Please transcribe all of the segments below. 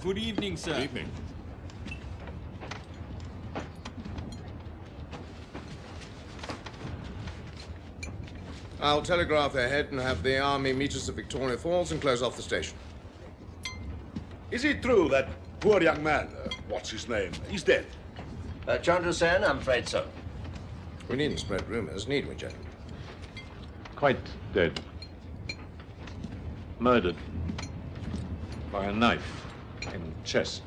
Good evening, sir. Good evening. I'll telegraph ahead and have the army meet us at Victoria Falls and close off the station. Is it true that poor young man, what's his name, is dead? Chandra Sen, I'm afraid so. We needn't spread rumors, need we, gentlemen? Quite dead. Murdered. By a knife in the chest.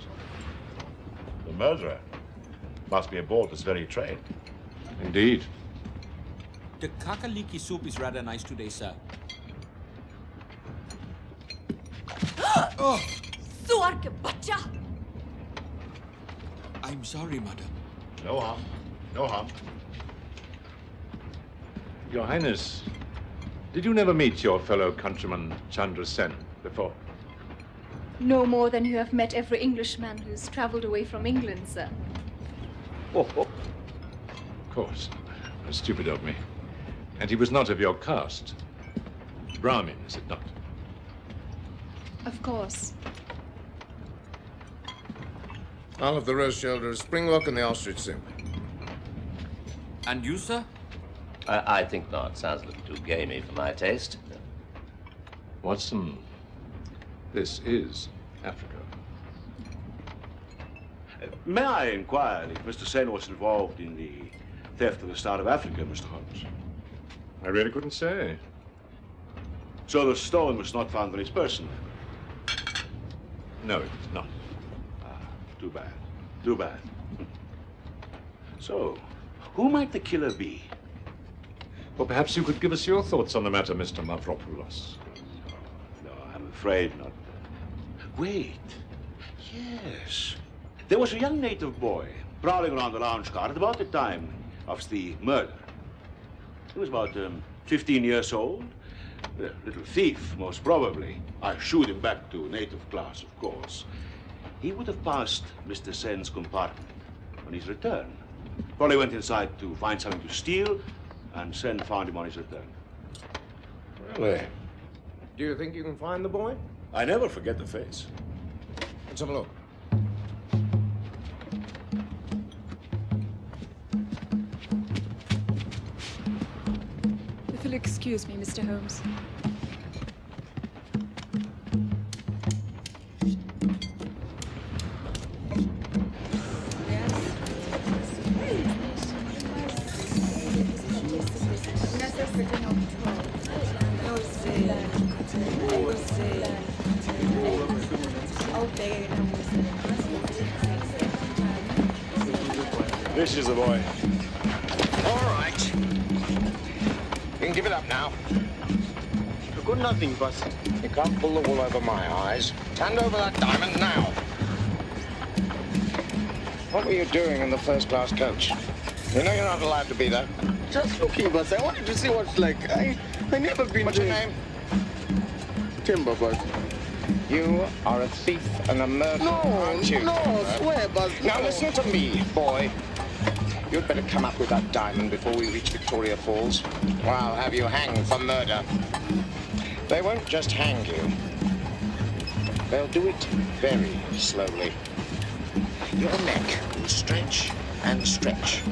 The murderer must be aboard this very train. Indeed. The kakaliki soup is rather nice today, sir. Oh! Suar ke bacha! I'm sorry, madam. No harm. No harm. Your Highness, did you never meet your fellow countryman Chandra Sen before? No more than you have met every Englishman who's traveled away from England, sir. Oh. Of course. Stupid of me. And he was not of your caste. Brahmin, is it not? Of course. I'll have the roast shoulder of springbok and the ostrich soup. And you, sir? I think not. Sounds a little too gamey for my taste. Watson, this is Africa. May I inquire if Mr. Sen was involved in the theft of the Star of Africa, Mr. Holmes? I really couldn't say. So the stone was not found on his person? No, it was not. Too bad. Too bad. So, who might the killer be? Well, perhaps you could give us your thoughts on the matter, Mr. Mavropoulos. No, I'm afraid not. Wait. Yes. There was a young native boy prowling around the lounge car at about the time of the murder. He was about 15 years old. A little thief, most probably. I shooed him back to native class, of course. He would have passed Mr. Sen's compartment on his return. Probably went inside to find something to steal, and Sen found him on his return. Really? Do you think you can find the boy? I never forget the face. Let's have a look. If you'll excuse me, Mr. Holmes. This is the boy. All right. You can give it up now. I've got nothing, boss. You can't pull the wool over my eyes. Hand over that diamond now. What were you doing in the first-class coach? You know you're not allowed to be there. Just looking, boss. I wanted to see what's like. I never been. What's your name? Timber, boss. You are a thief and a murderer, aren't you? No, swear, boss. Now listen to me, boy. You'd better come up with that diamond before we reach Victoria Falls, or I'll have you hanged for murder. They won't just hang you. They'll do it very slowly. Your neck will stretch and stretch.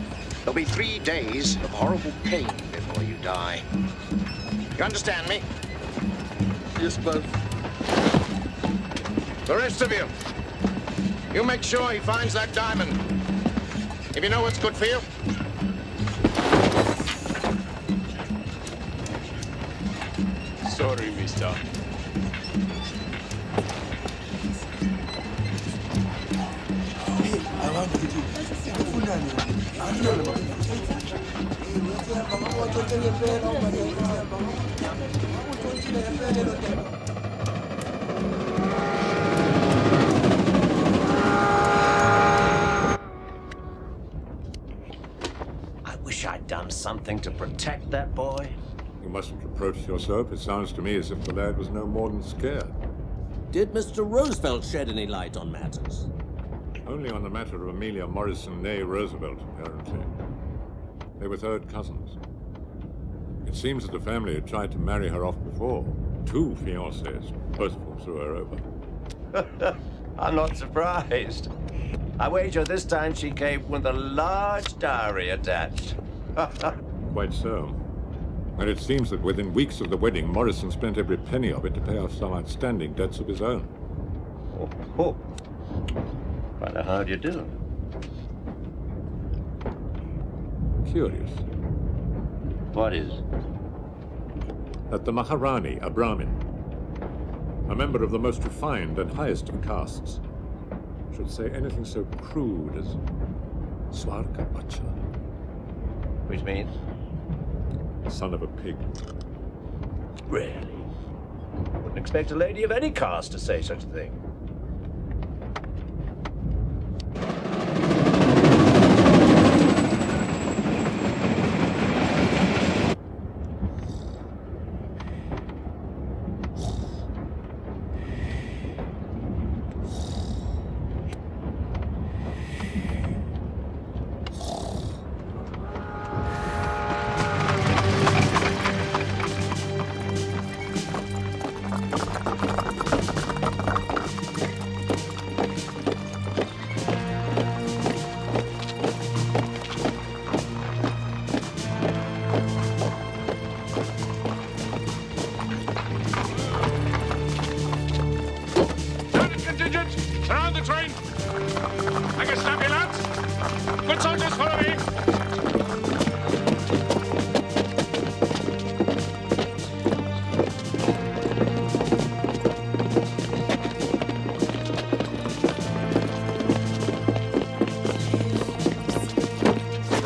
There'll be 3 days of horrible pain before you die. You understand me? Yes, boss. The rest of you, you make sure he finds that diamond. If you know what's good for you. Sorry, mister. I wish I'd done something to protect that boy. You mustn't reproach yourself. It sounds to me as if the lad was no more than scared. Did Mr. Roosevelt shed any light on matters? Only on the matter of Amelia Morrison, née Roosevelt, apparently. They were third cousins. It seems that the family had tried to marry her off before. 2 fiancés, both of them threw her over. I'm not surprised. I wager this time she came with a large dowry attached. Quite so. And it seems that within weeks of the wedding, Morrison spent every penny of it to pay off some outstanding debts of his own. Oh. Wonder how'd you do? Curious. What is? That the Maharani, a Brahmin, a member of the most refined and highest of castes, should say anything so crude as Swarka Bacha. Which means? Son of a pig. Really? Wouldn't expect a lady of any caste to say such a thing.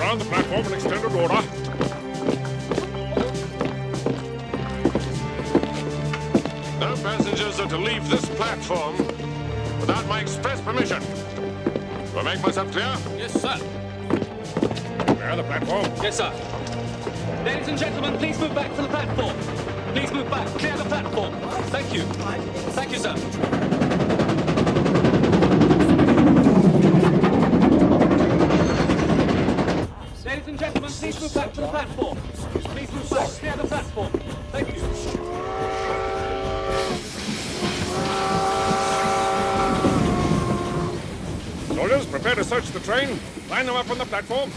On the platform in extended order. No passengers are to leave this platform without my express permission. Do I make myself clear? Yes, sir. Clear the platform. Yes, sir. Ladies and gentlemen, please move back from the platform. Please move back. Clear the platform. Thank you. Thank you, sir. Ladies and gentlemen, please move back to the platform. Please move back. Clear the platform. Thank you. Soldiers, prepare to search the train. Line them up on the platform.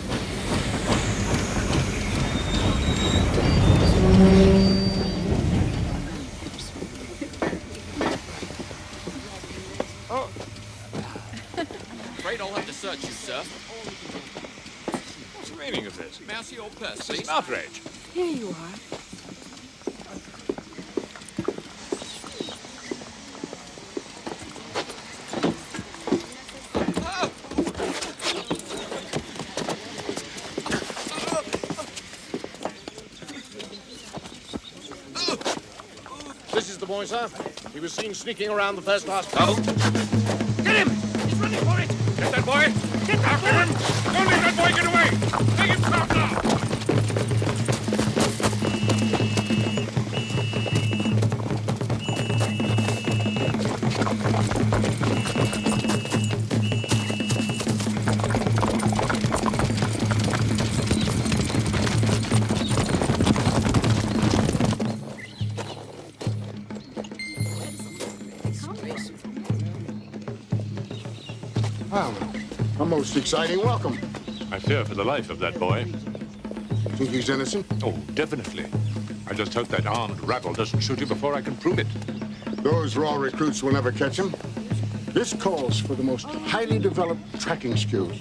Oh. Afraid I'll have to search you, sir. What's the meaning of this? May I see your purse, This please? is an outrage. Here you are. boy, sir. He was seen sneaking around the first-class tunnel. Get him! He's running for it! Get that boy! Get after him! Don't let that boy get away! Make him stop now! Well, a most exciting welcome. I fear for the life of that boy. Think he's innocent? Oh, definitely. I just hope that armed rabble doesn't shoot him before I can prove it. Those raw recruits will never catch him. This calls for the most highly developed tracking skills.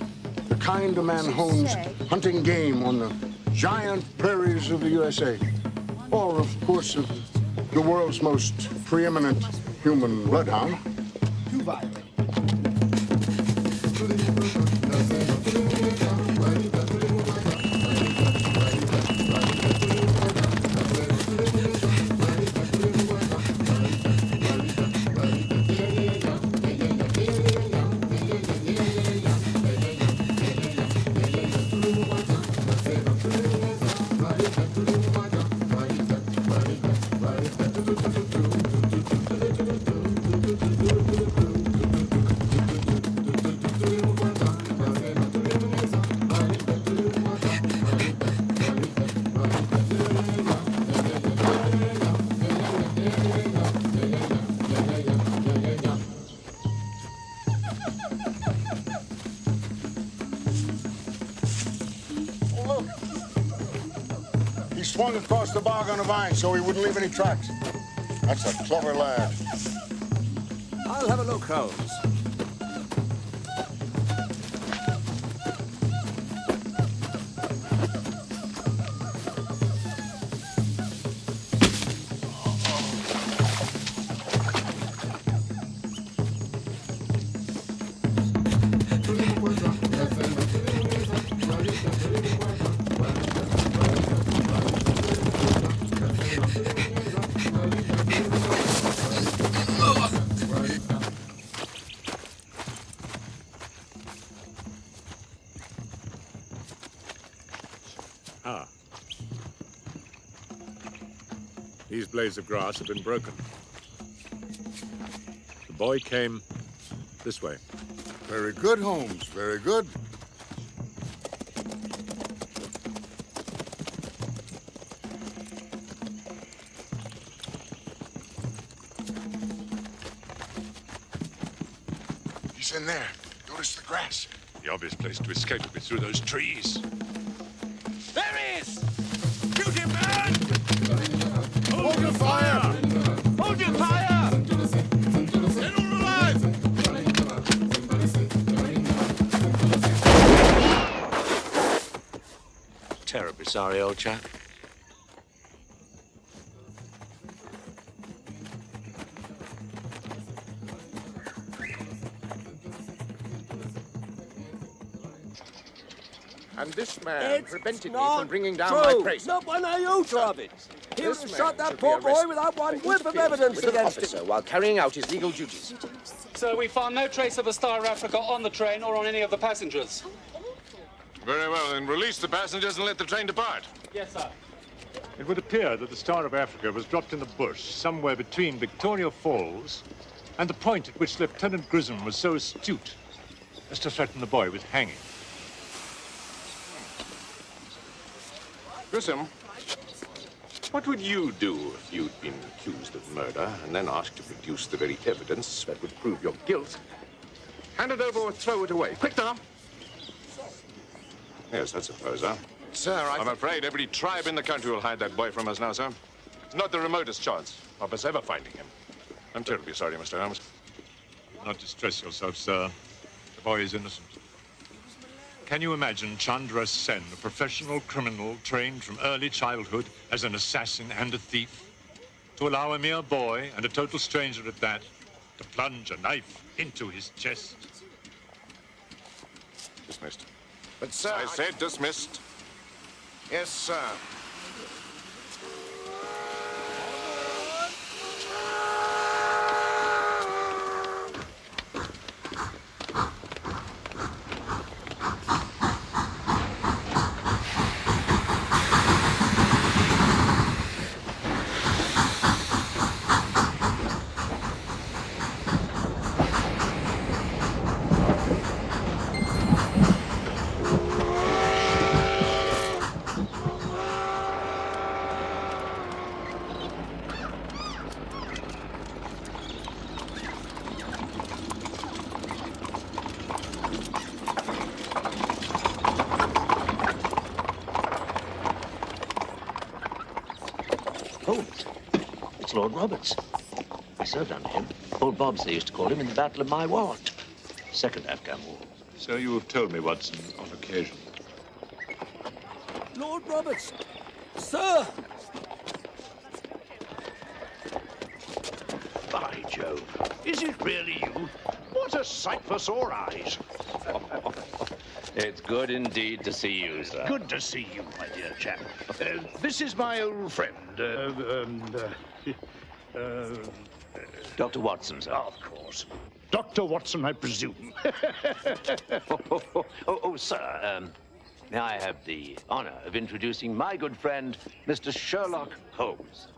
The kind a man hones hunting game on the giant prairies of the USA. Or, of course, of the world's most preeminent human bloodhound. Too violent. Swung across the bog on a vine so he wouldn't leave any tracks. That's a clever lad. I'll have a look, Holmes. These blades of grass have been broken. The boy came this way. Very good, Holmes. Very good. He's in there. Notice the grass. The obvious place to escape would be through those trees. There he is! Shoot him, man! Hold your fire! Hold your fire! Get all alive! Terribly sorry, old chap. And this man prevented me from bringing down true. my prey. Not one iota of it. He would have shot that poor boy without one whiff of evidence against him. While carrying out his legal duties. Sir, we found no trace of a Star of Africa on the train or on any of the passengers. Very well, then release the passengers and let the train depart. Yes, sir. It would appear that the Star of Africa was dropped in the bush somewhere between Victoria Falls and the point at which Lieutenant Grissom was so astute as to threaten the boy with hanging. Grissom, what would you do if you'd been accused of murder and then asked to produce the very evidence that would prove your guilt? Hand it over or throw it away. Quick now. Yes, that's a poser. Sir, I'm afraid every tribe in the country will hide that boy from us now, sir. Not the remotest chance of us ever finding him. I'm terribly sorry, Mr. Holmes. Do not distress yourself, sir. The boy is innocent. Can you imagine Chandra Sen, a professional criminal trained from early childhood as an assassin and a thief, to allow a mere boy, and a total stranger at that, to plunge a knife into his chest? Dismissed. But, sir, I said dismissed. Yes, sir. It's Lord Roberts. I served under him. Old Bobs, they used to call him, in the Battle of Mycroft. Second Afghan War. So you have told me, Watson, on occasion. Lord Roberts! Sir! By Jove, is it really you? What a sight for sore eyes. It's good indeed to see you, sir. Good to see you, my dear chap. This is my old friend, Dr. Watson, sir. Of course. Dr. Watson, I presume. Sir, may I have the honor of introducing my good friend, Mr. Sherlock Holmes.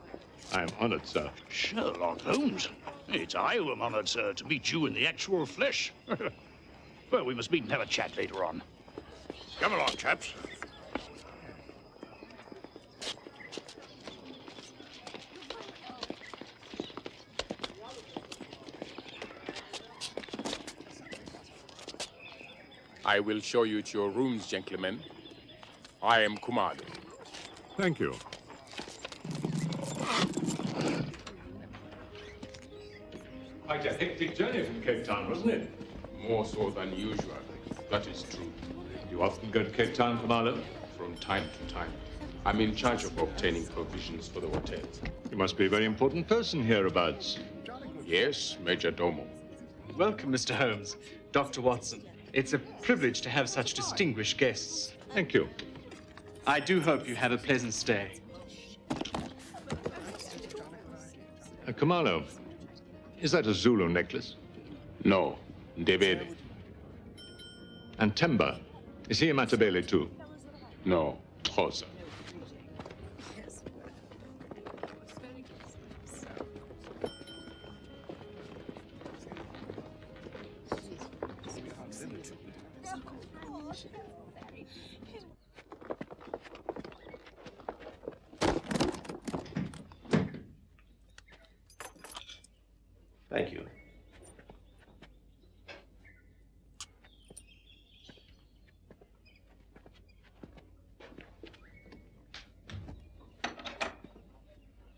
I am honored, sir. Sherlock Holmes? It's I who am honored, sir, to meet you in the actual flesh. Well, we must meet and have a chat later on. Come along, chaps. I will show you to your rooms, gentlemen. I am Commando. Thank you. Quite a hectic journey from Cape Town, wasn't it? More so than usual. That is true. You often go to Cape Town, Commando? From time to time. I'm in charge of obtaining provisions for the hotel. You must be a very important person hereabouts. Yes, Major Domo. Welcome, Mr. Holmes. Dr. Watson. It's a privilege to have such distinguished guests. Thank you. I do hope you have a pleasant stay. Commando, is that a Zulu necklace? No, Ndebele. And Temba, is he a Matabele too? No, Xhosa. Thank you.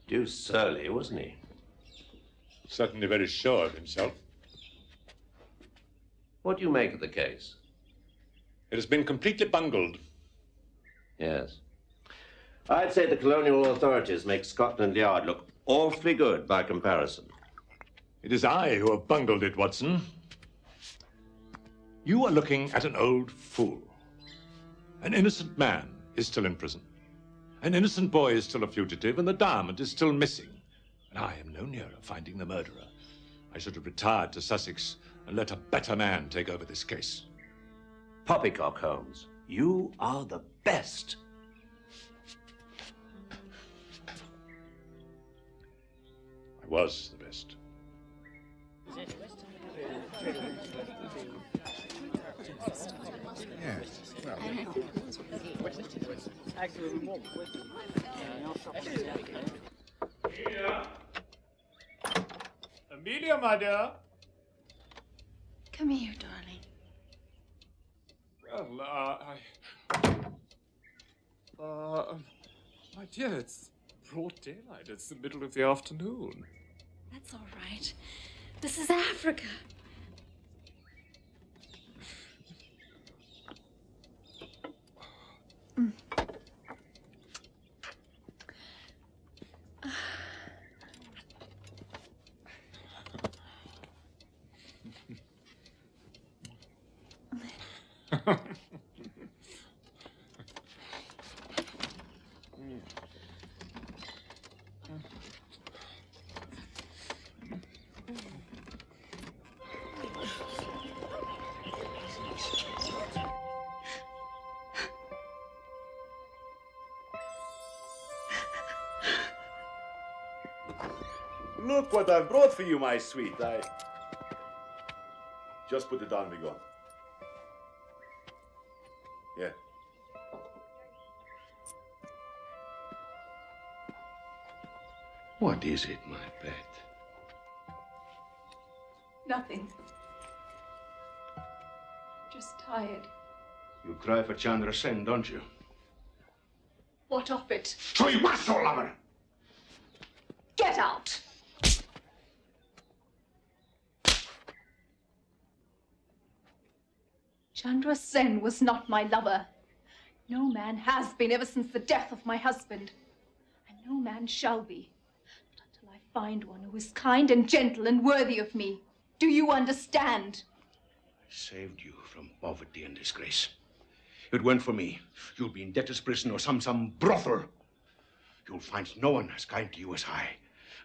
Deuced surly, wasn't he? Certainly very sure of himself. What do you make of the case? It has been completely bungled. Yes. I'd say the colonial authorities make Scotland Yard look awfully good by comparison. It is I who have bungled it, Watson. You are looking at an old fool. An innocent man is still in prison. An innocent boy is still a fugitive, and the diamond is still missing. And I am no nearer finding the murderer. I should have retired to Sussex and let a better man take over this case. Poppycock, Holmes. You are the best. I was the best. Amelia, my dear. Come here, darling. Well, my dear, it's broad daylight. It's the middle of the afternoon. That's all right. This is Africa. Look what I've brought for you, my sweet. Just put it down, we go. Yeah. What is it, my pet? Nothing. Just tired. You cry for Chandra Sen, don't you? What of it? Soy maso, lover! Get out! Chandra Sen was not my lover. No man has been ever since the death of my husband. And no man shall be. Not until I find one who is kind and gentle and worthy of me. Do you understand? I saved you from poverty and disgrace. If it weren't for me, you'd be in debtor's prison or some brothel. You'll find no one as kind to you as I,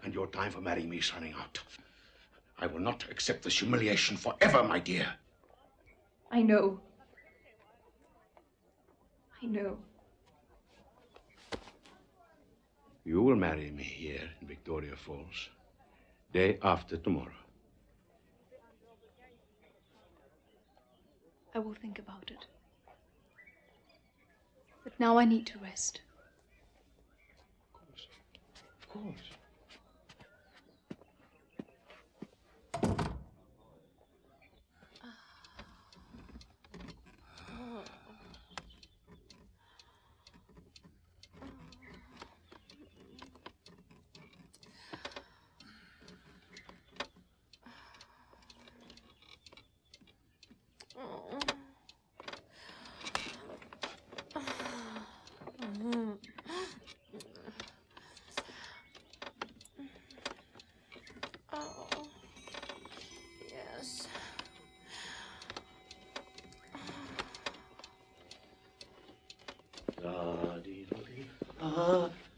and your time for marrying me is running out. I will not accept this humiliation forever, my dear. I know. I know. You will marry me here in Victoria Falls, day after tomorrow. I will think about it. But now I need to rest. Of course.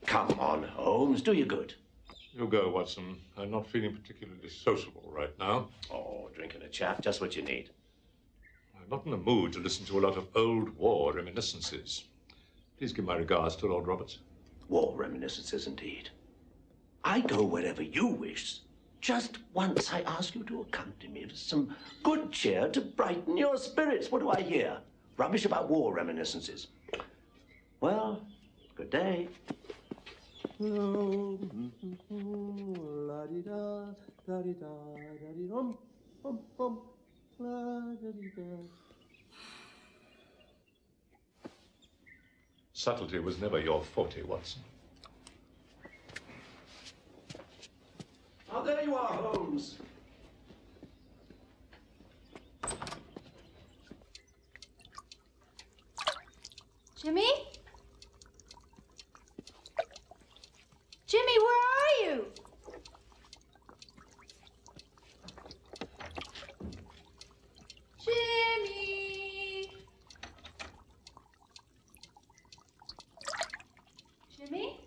Come on, Holmes, do you good. You go, Watson. I'm not feeling particularly sociable right now. Oh, drinking a chat, just what you need. I'm not in the mood to listen to a lot of old war reminiscences. Please give my regards to Lord Roberts. War reminiscences, indeed. I go wherever you wish. Just once I ask you to accompany me with some good cheer to brighten your spirits. What do I hear? Rubbish about war reminiscences. Well, good day. Subtlety was never your forte, Watson. Oh, there you are, Holmes. Jimmy? Jimmy, where are you? Jimmy! Jimmy?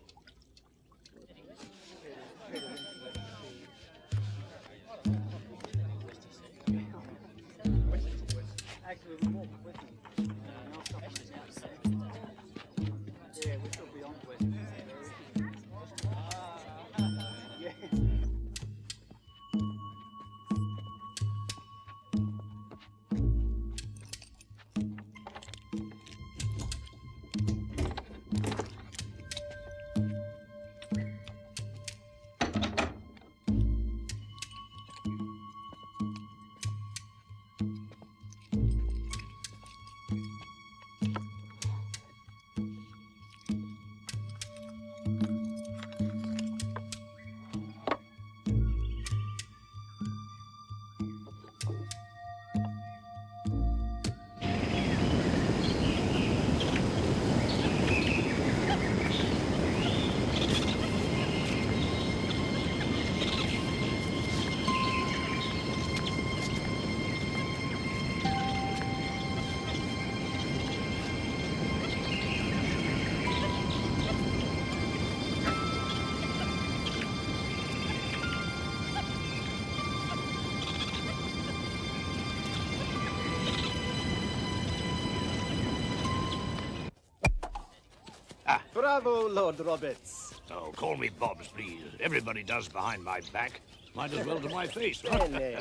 Bravo, Lord Roberts. Oh, call me Bobs, please. Everybody does behind my back. Might as well to my face. Stanley.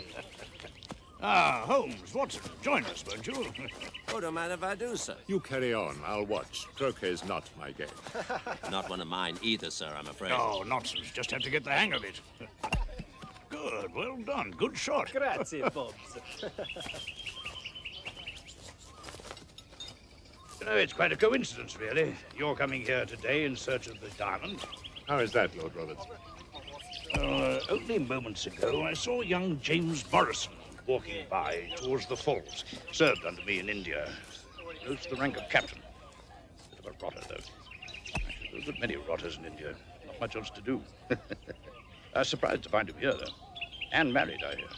Ah, Holmes, Watson, join us, won't you? Oh, don't mind if I do, sir. You carry on. I'll watch. Croquet's not my game. Not one of mine either, sir, I'm afraid. Oh, nonsense. Just have to get the hang of it. Good, well done. Good shot. Grazie, Bobs. You know, it's quite a coincidence, really. You're coming here today in search of the diamond. How is that, Lord Roberts? Only moments ago, I saw young James Morrison walking by towards the falls. Served under me in India. Rose to the rank of captain. Bit of a rotter, though. Actually, there's a good many rotters in India. Not much else to do. I was surprised to find him here, though. And married, I hear.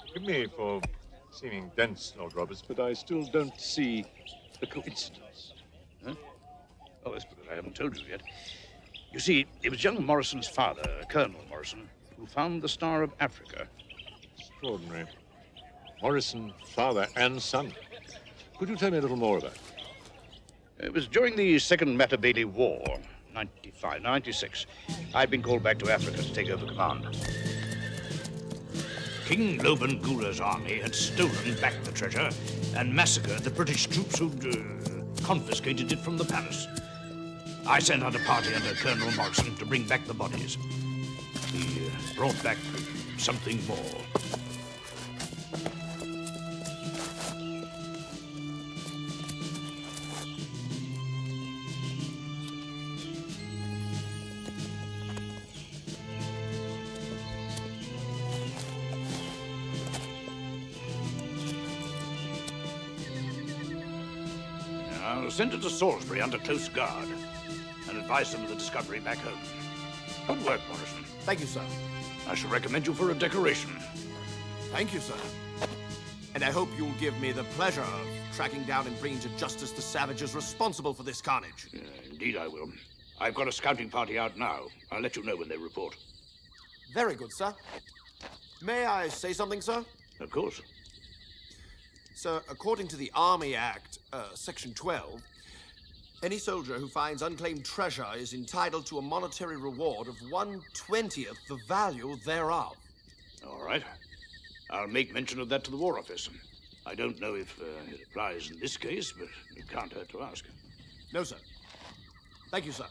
Forgive me for seeming dense, Lord Roberts, but I still don't see the coincidence. Huh? Oh, that's because I haven't told you yet. You see, it was young Morrison's father, Colonel Morrison, who found the Star of Africa. Extraordinary. Morrison, father and son. Could you tell me a little more about it? It was during the Second Matabele War, 96. I'd been called back to Africa to take over command. King Loban Gula's army had stolen back the treasure and massacred the British troops who'd confiscated it from the palace. I sent out a party under Colonel Morrison to bring back the bodies. He brought back something more. I'll send it to Salisbury under close guard and advise them of the discovery back home. Good work, Morrison. Thank you, sir. I shall recommend you for a decoration. Thank you, sir. And I hope you'll give me the pleasure of tracking down and bringing to justice the savages responsible for this carnage. Indeed I will. I've got a scouting party out now. I'll let you know when they report. Very good, sir. May I say something, sir? Of course. Sir, according to the Army Act, Section 12, any soldier who finds unclaimed treasure is entitled to a monetary reward of 1/20th the value thereof. All right. I'll make mention of that to the War Office. I don't know if it applies in this case, but it can't hurt to ask. No, sir. Thank you, sir.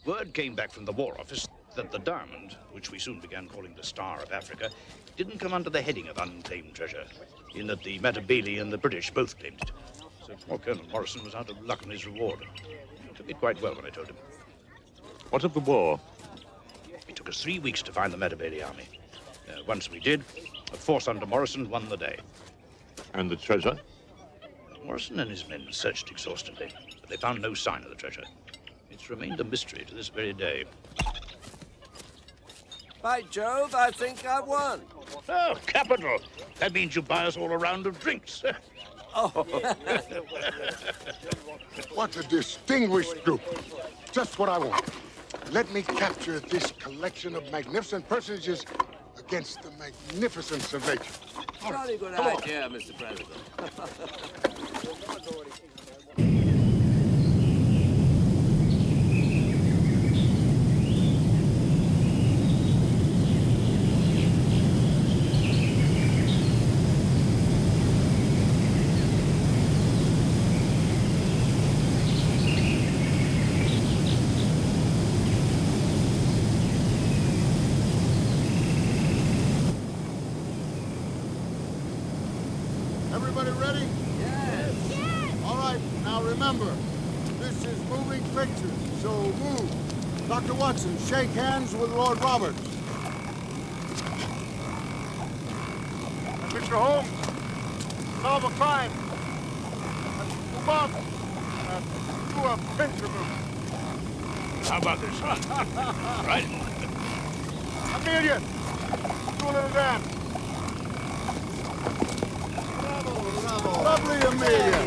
Word came back from the War Office that the diamond, which we soon began calling the Star of Africa, didn't come under the heading of unclaimed treasure, in that the Matabele and the British both claimed it. So poor Colonel Morrison was out of luck on his reward. He took it quite well when I told him. What of the war? It took us 3 weeks to find the Matabele army. Once we did, a force under Morrison won the day. And the treasure? Morrison and his men searched exhaustively, but they found no sign of the treasure. It's remained a mystery to this very day. By Jove, I think I've won. Oh, capital. That means you buy us all a round of drinks. Oh. What a distinguished group. Just what I want. Let me capture this collection of magnificent personages against the magnificence of nature. Jolly good idea, Mr. President. Everybody ready? Yes. Yes. All right, now remember, this is moving pictures, so move. Dr. Watson, shake hands with Lord Roberts. Mr. Holmes, solve a crime. Move up. Do a pincer move. How about this? Right. Amelia, do a little dance. Lovely, Amelia.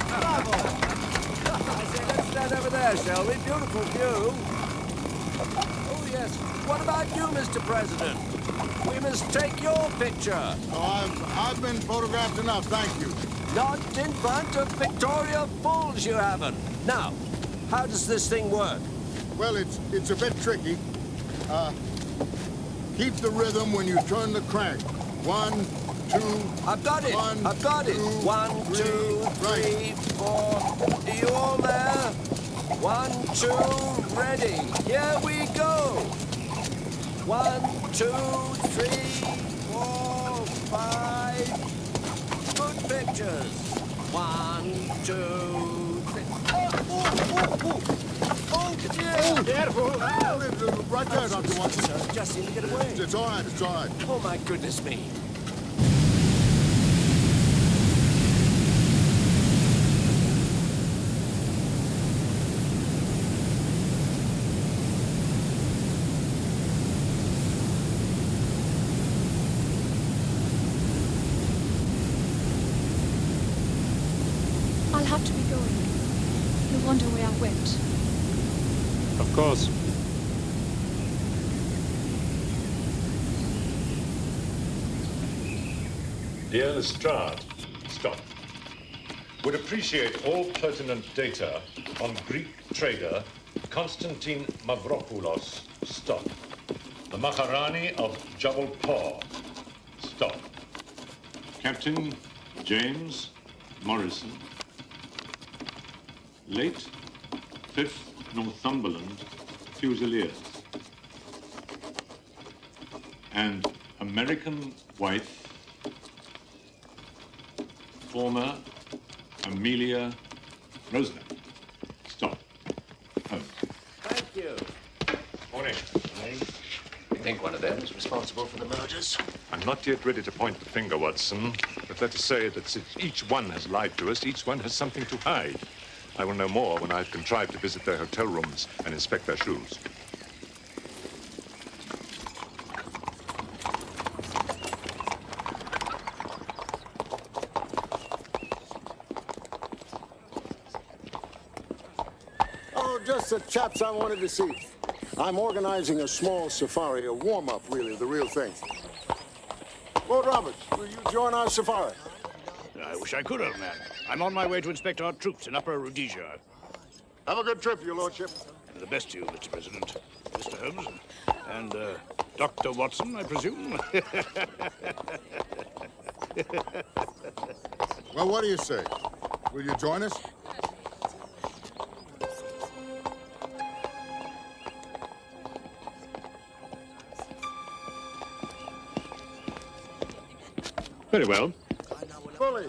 Bravo. I say, let's stand over there, shall we? Beautiful view. Oh, yes. What about you, Mr. President? We must take your picture. Oh, I've been photographed enough, thank you. Not in front of Victoria Falls, you haven't. Now, how does this thing work? Well, it's a bit tricky. Keep the rhythm when you turn the crank. 1, 2. I've got it. I've got it. 1, 2, 3, 4. Are you all there? 1, 2, ready. Here we go. 1, 2, 3, 4, 5. Good pictures. 1, 2, 3. Oh, Oh, careful! Right there, Dr. Watson. Sir, just seemed to get away. It's all right, it's all right. Oh, my goodness me. I'll have to be going. You'll wonder where I went. Of course. Dear Lestrade, stop. Would appreciate all pertinent data on Greek trader Constantine Mavropoulos, stop. The Maharani of Jabalpur, stop. Captain James Morrison, late 5th Northumberland Fusiliers, and American wife, former Amelia Roosevelt. Stop. Holmes. Thank you. Morning. You think one of them is responsible for the murders? I'm not yet ready to point the finger, Watson, but let us say that since each one has lied to us, each one has something to hide. I will know more when I've contrived to visit their hotel rooms and inspect their shoes. Oh, just the chaps I wanted to see. I'm organizing a small safari, a warm-up, really, the real thing. Lord Roberts, will you join our safari? I wish I could, old man. I'm on my way to inspect our troops in Upper Rhodesia. Have a good trip, your lordship. And the best to you, Mr. President. Mr. Holmes. And, Dr. Watson, I presume? Well, what do you say? Will you join us? Very well. Fully.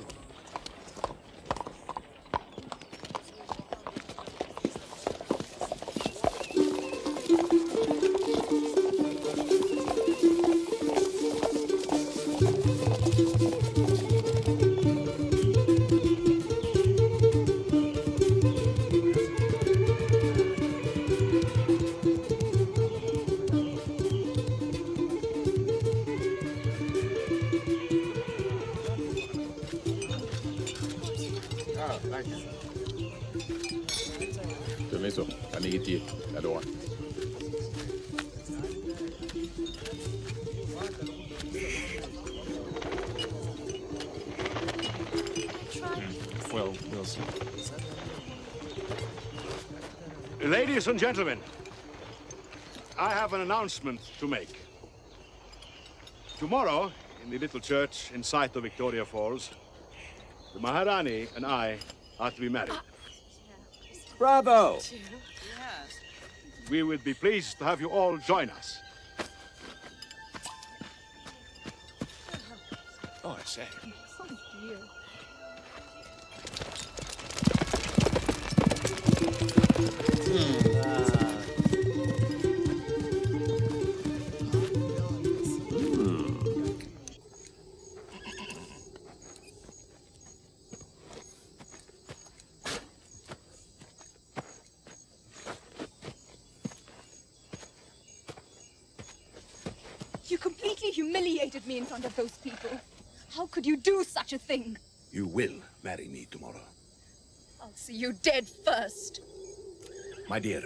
Well, we'll see. Ladies and gentlemen, I have an announcement to make. Tomorrow, in the little church in sight of Victoria Falls, the Maharani and I are to be married. Bravo! We would be pleased to have you all join us. Oh, I say. Oh, dear. You completely humiliated me in front of those people. How could you do such a thing? You will marry me tomorrow. I'll see you dead first. My dear,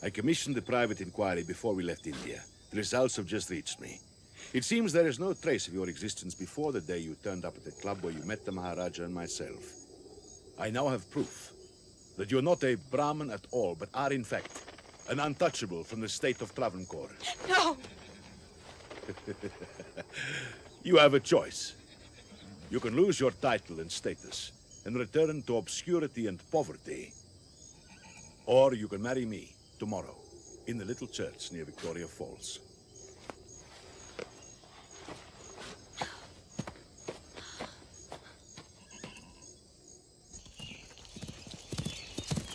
I commissioned the private inquiry before we left India. The results have just reached me. It seems there is no trace of your existence before the day you turned up at the club where you met the Maharaja and myself. I now have proof that you're not a Brahmin at all, but are in fact an untouchable from the state of Travancore. No! You have a choice. You can lose your title and status and return to obscurity and poverty. Or you can marry me tomorrow in the little church near Victoria Falls.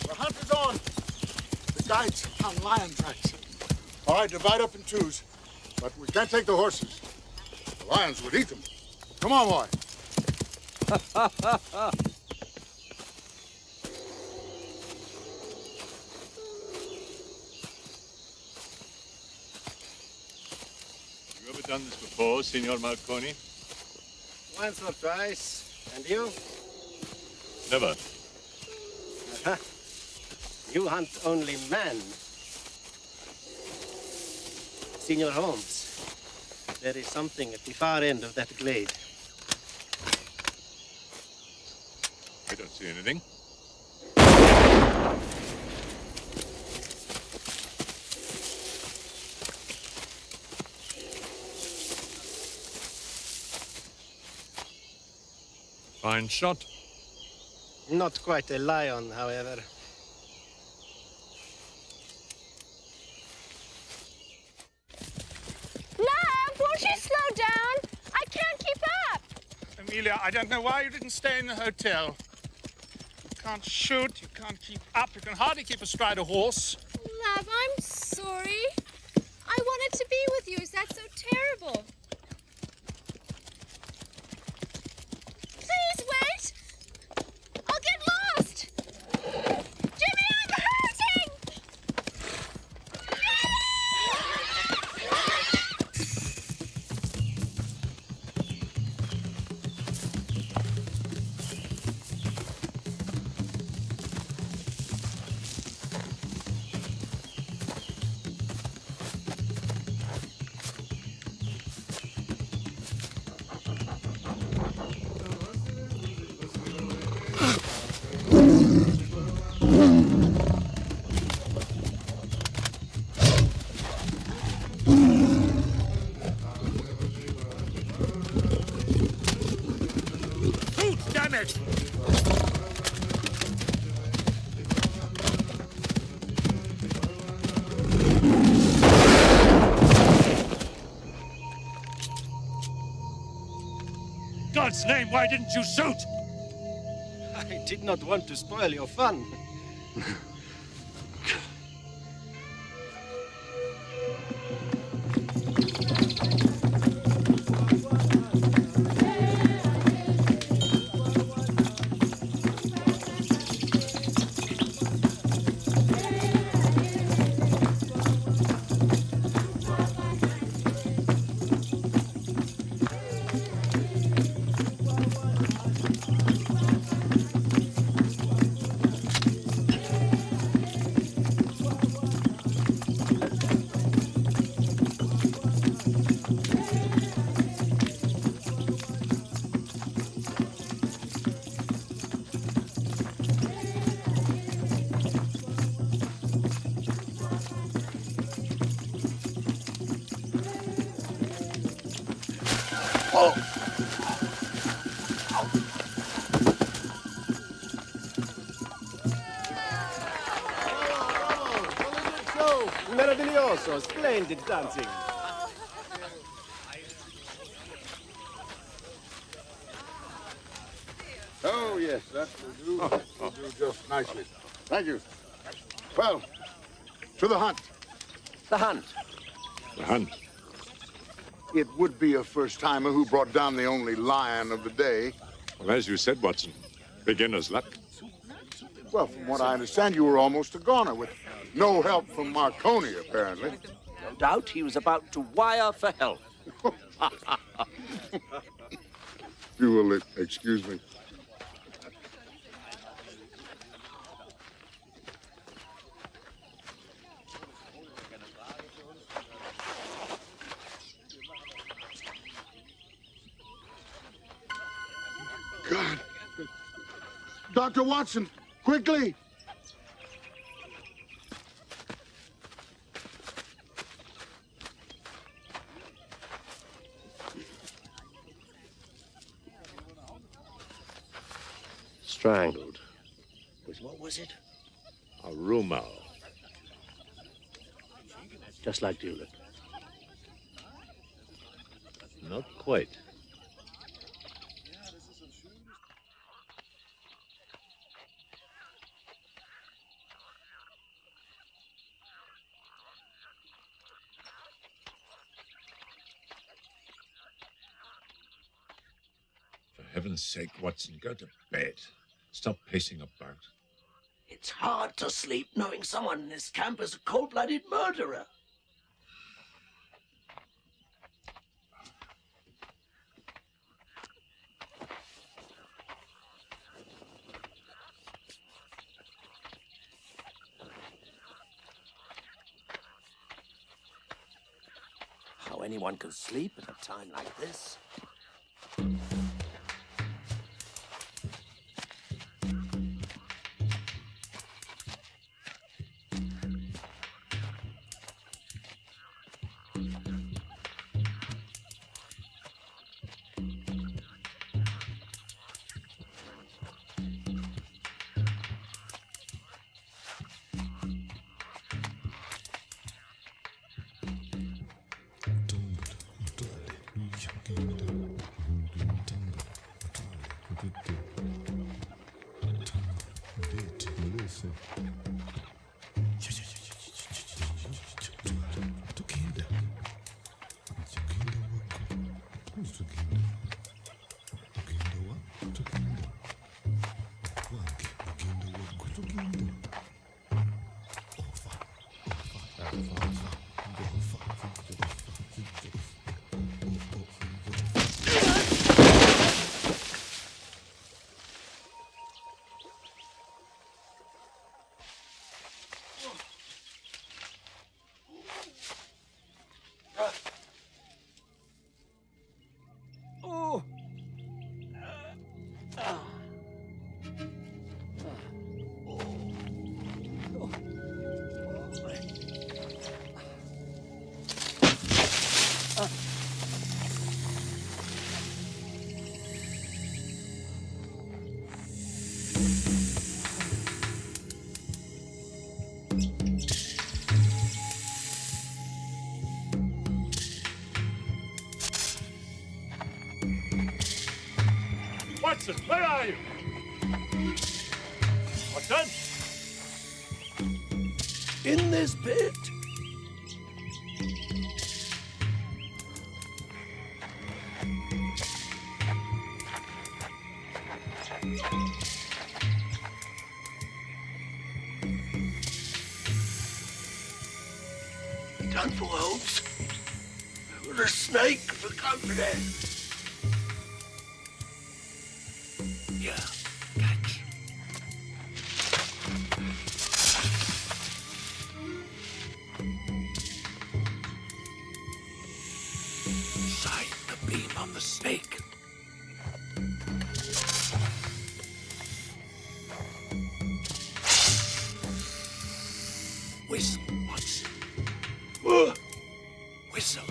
The hunt is on. The guides on lion tracks. All right, divide up in twos. But we can't take the horses. The lions would eat them. Come on, boy. You ever done this before, Signor Marconi? Once or twice. And you? Never. Uh-huh. You hunt only men. Signor Holmes, there is something at the far end of that glade. I don't see anything. Fine shot. Not quite a lion, however. Love, won't you slow down? I can't keep up. Amelia, I don't know why you didn't stay in the hotel. You can't shoot, you can't keep up, you can hardly keep astride a horse. Love, I'm sorry. I wanted to be with you. Is that so terrible? Please wait. I'll get lost. Jimmy, I'm hurting. Damn it! God's name, why didn't you shoot? I did not want to spoil your fun. Meraviglioso, splendid dancing. Oh, yes, that will do. Will do just nicely. Thank you. Well, to the hunt. The hunt? The hunt. It would be a first-timer who brought down the only lion of the day. Well, as you said, Watson, beginner's luck. Well, from what I understand, you were almost a goner with no help from Marconi, apparently. No doubt he was about to wire for help. You will excuse me. God. Dr. Watson, quickly. Strangled. With what was it? A rumor. Just like Bullard. Not quite. heaven's sake, Watson, go to bed. Stop pacing about. It's hard to sleep knowing someone in this camp is a cold-blooded murderer. How anyone can sleep at a time like this? Hudson, where are you? Hudson? In this pit. Done for, Holmes. With a snake for company. Yeah, catch. Sight the beam on the snake. Whistle, Watson. Whistle.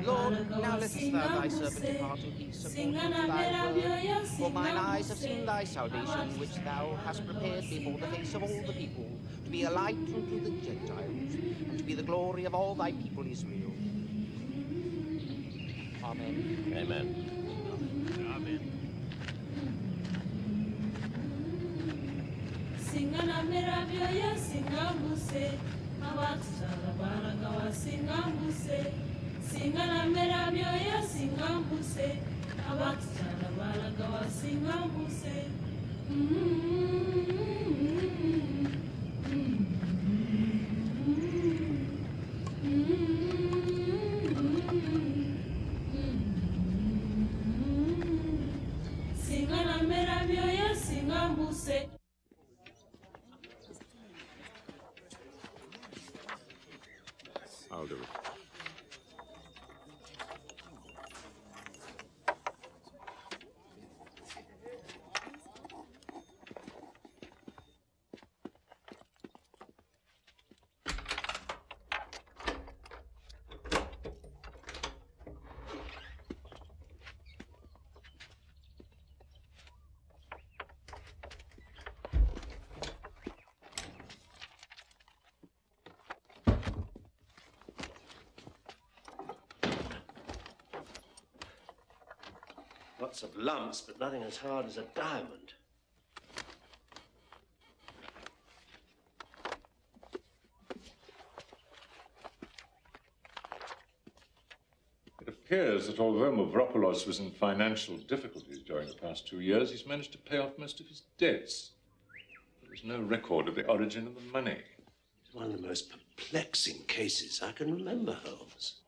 Lord, now lettest thou thy servant depart in peace according to thy word. For mine eyes have seen thy salvation, which thou hast prepared before the face of all the people, to be a light unto the Gentiles, and to be the glory of all thy people Israel. Amen. Amen. Amen. Singana meravioya singambuse awatara barakawa singambuse Singana meravioya singambuse awatara barakawa singambuse Singana meravioya singambuse I'll do it. Lots of lumps, but nothing as hard as a diamond. It appears that although Mavropoulos was in financial difficulties during the past 2 years, he's managed to pay off most of his debts. There was no record of the origin of the money. It's one of the most perplexing cases I can remember, Holmes.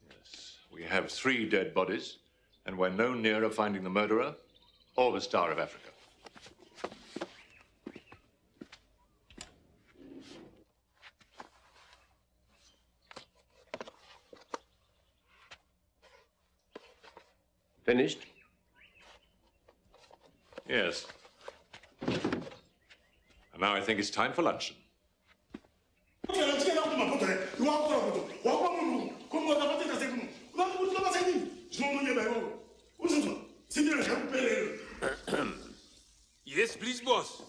Yes, we have 3 dead bodies, and we're no nearer finding the murderer or the Star of Africa. Finished? Yes. And now I think it's time for luncheon. Yes, please, boss.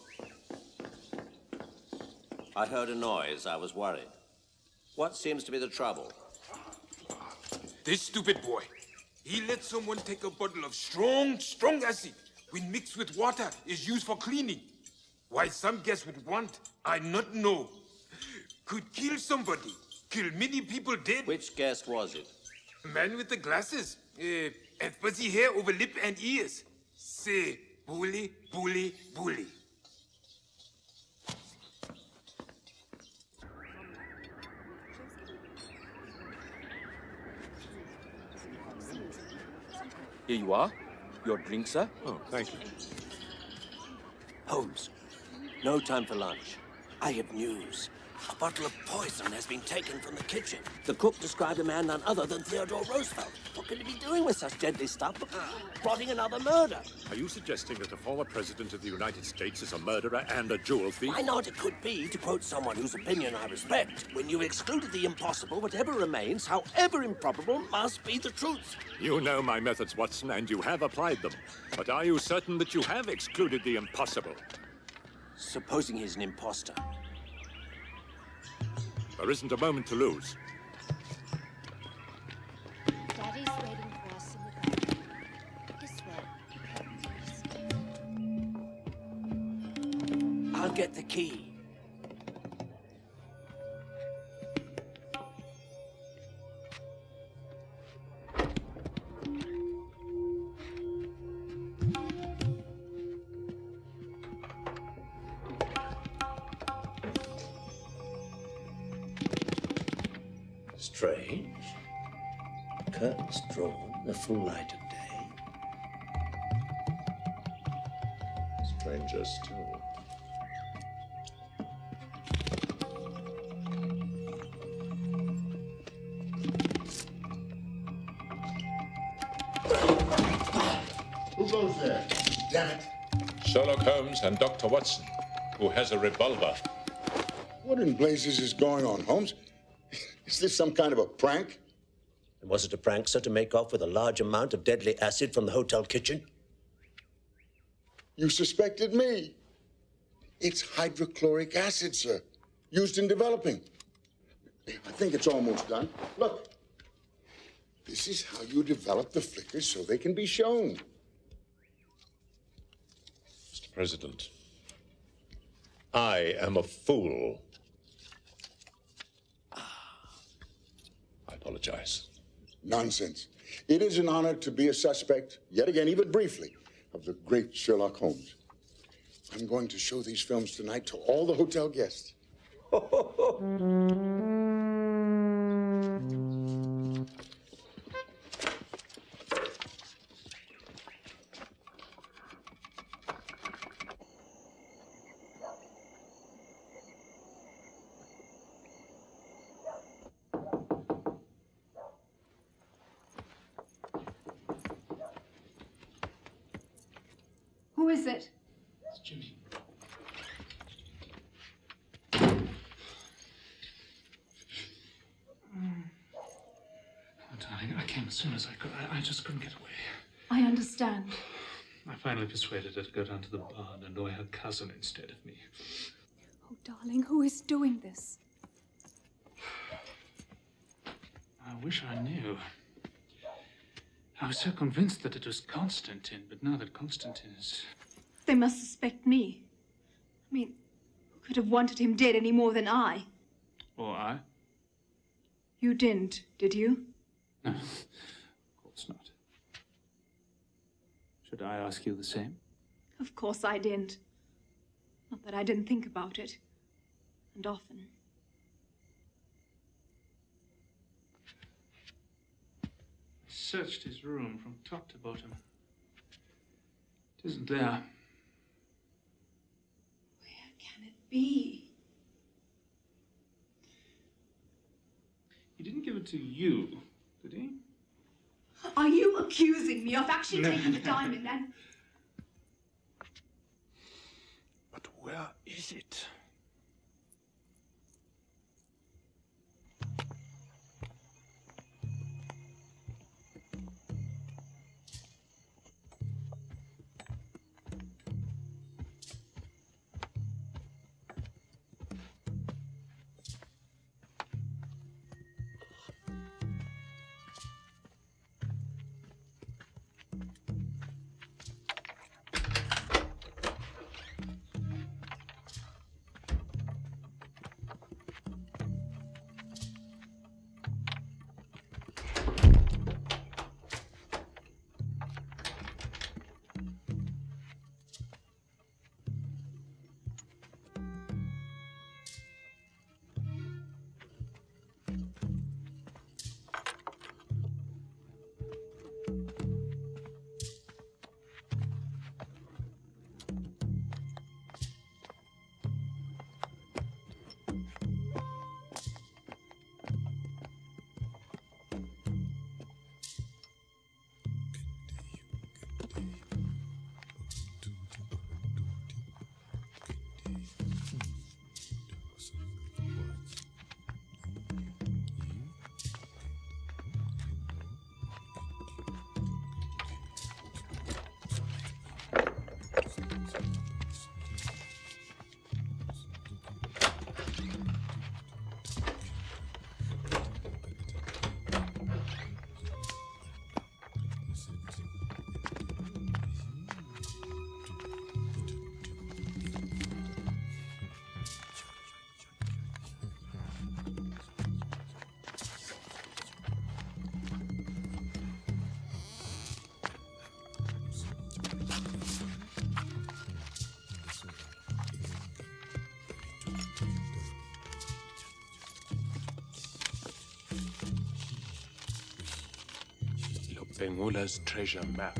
I heard a noise. I was worried. What seems to be the trouble? This stupid boy. He let someone take a bottle of strong acid, when mixed with water, is used for cleaning. Why some guests would want, I not know. Could kill somebody, kill many people dead. Which guest was it? Man with the glasses, and fuzzy hair over lip and ears. Say, bully, bully, bully. Here you are. Your drink, sir. Oh, thank you. Holmes, no time for lunch. I have news. A bottle of poison has been taken from the kitchen. The cook described a man none other than Theodore Roosevelt. What could he be doing with such deadly stuff? Plotting another murder. Are you suggesting that a former president of the United States is a murderer and a jewel thief? Why not? It could be, to quote someone whose opinion I respect, when you've excluded the impossible, whatever remains, however improbable, must be the truth. You know my methods, Watson, and you have applied them. But are you certain that you have excluded the impossible? Supposing he's an imposter. There isn't a moment to lose. Daddy's waiting for us in the garden. This way. I'll get the key. Strange. Curtains drawn in the full light of day. Stranger still. Who goes there? Damn it. Sherlock Holmes and Dr. Watson, who has a revolver. What in blazes is going on, Holmes? Is this some kind of a prank? And was it a prank, sir, to make off with a large amount of deadly acid from the hotel kitchen? You suspected me. It's hydrochloric acid, sir, used in developing. I think it's almost done. Look. This is how you develop the flickers so they can be shown. Mr. President, I am a fool. I apologize. Nonsense. It is an honor to be a suspect, yet again, even briefly, of the great Sherlock Holmes. I'm going to show these films tonight to all the hotel guests. Who is it? It's Jimmy. Oh, darling, I came as soon as I could. I just couldn't get away. I understand. I finally persuaded her to go down to the bar and annoy her cousin instead of me. Oh, darling, who is doing this? I wish I knew. I was so convinced that it was Constantine, but now that Constantine is... They must suspect me. I mean, who could have wanted him dead any more than I? Or I? You didn't, did you? No, of course not. Should I ask you the same? Of course I didn't. Not that I didn't think about it. And often. I searched his room from top to bottom. It isn't there. Where can it be? He didn't give it to you, did he? Are you accusing me of actually taking the diamond and... But where is it? Bengula's treasure map.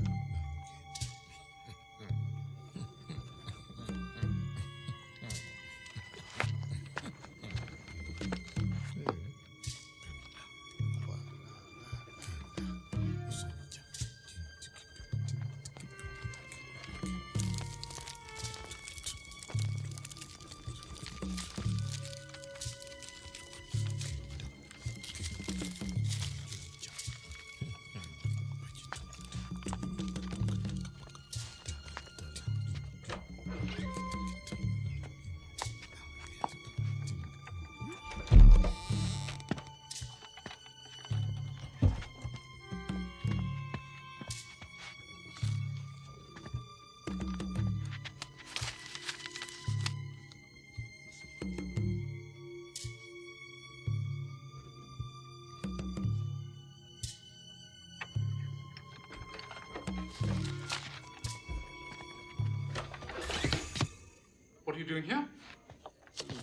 What are you doing here?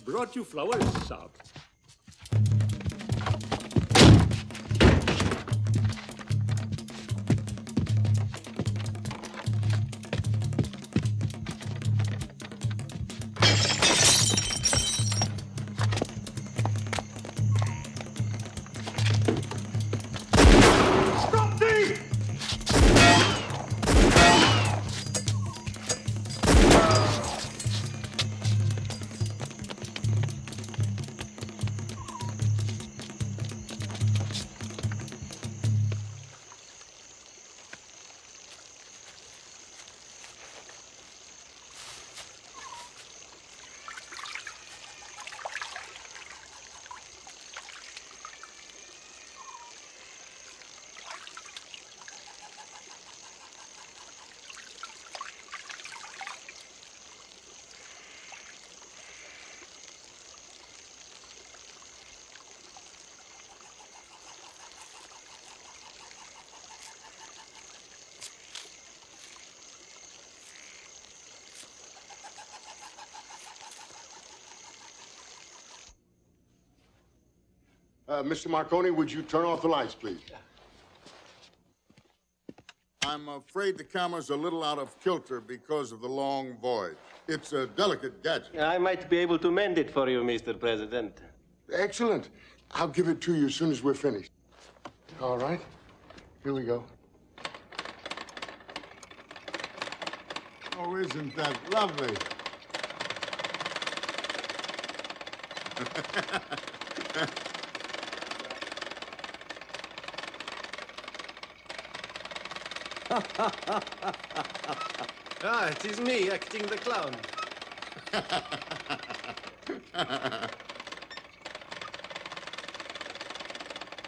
Brought you flowers, sir. Mr. Marconi, would you turn off the lights, please? I'm afraid the camera's a little out of kilter because of the long voyage. It's a delicate gadget. I might be able to mend it for you, Mr. President. Excellent. I'll give it to you as soon as we're finished. All right. Here we go. Oh, isn't that lovely? Ah, it is me acting the clown.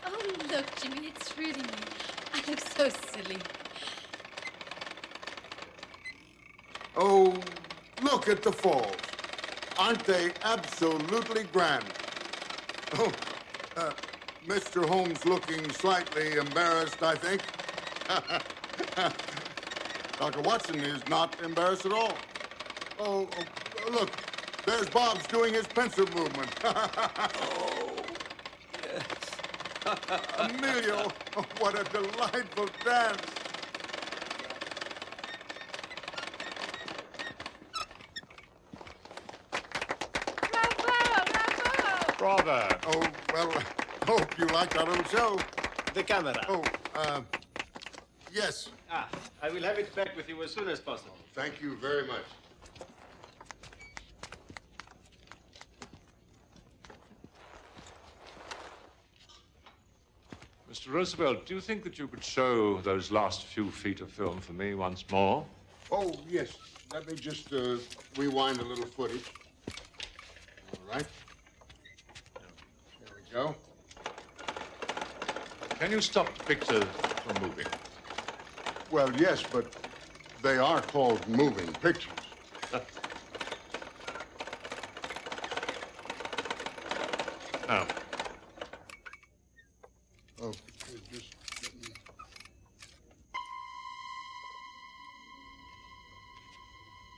Oh, look, Jimmy, it's really me. I look so silly. Oh, look at the falls. Aren't they absolutely grand? Oh, Mr. Holmes looking slightly embarrassed, I think. Dr. Watson is not embarrassed at all. Oh, look, there's Bob's doing his pensive movement. Oh, yes. Emilio, oh, what a delightful dance. Bravo! Oh, well, hope you liked our little show. The camera. Oh, yes. Ah, I will have it back with you as soon as possible. Thank you very much. Mr. Roosevelt, do you think that you could show those last few feet of film for me once more? Oh, yes. Let me just rewind a little footage. All right. There we go. Can you stop the picture from moving? Well, yes, but they are called moving pictures. Now. Oh, just...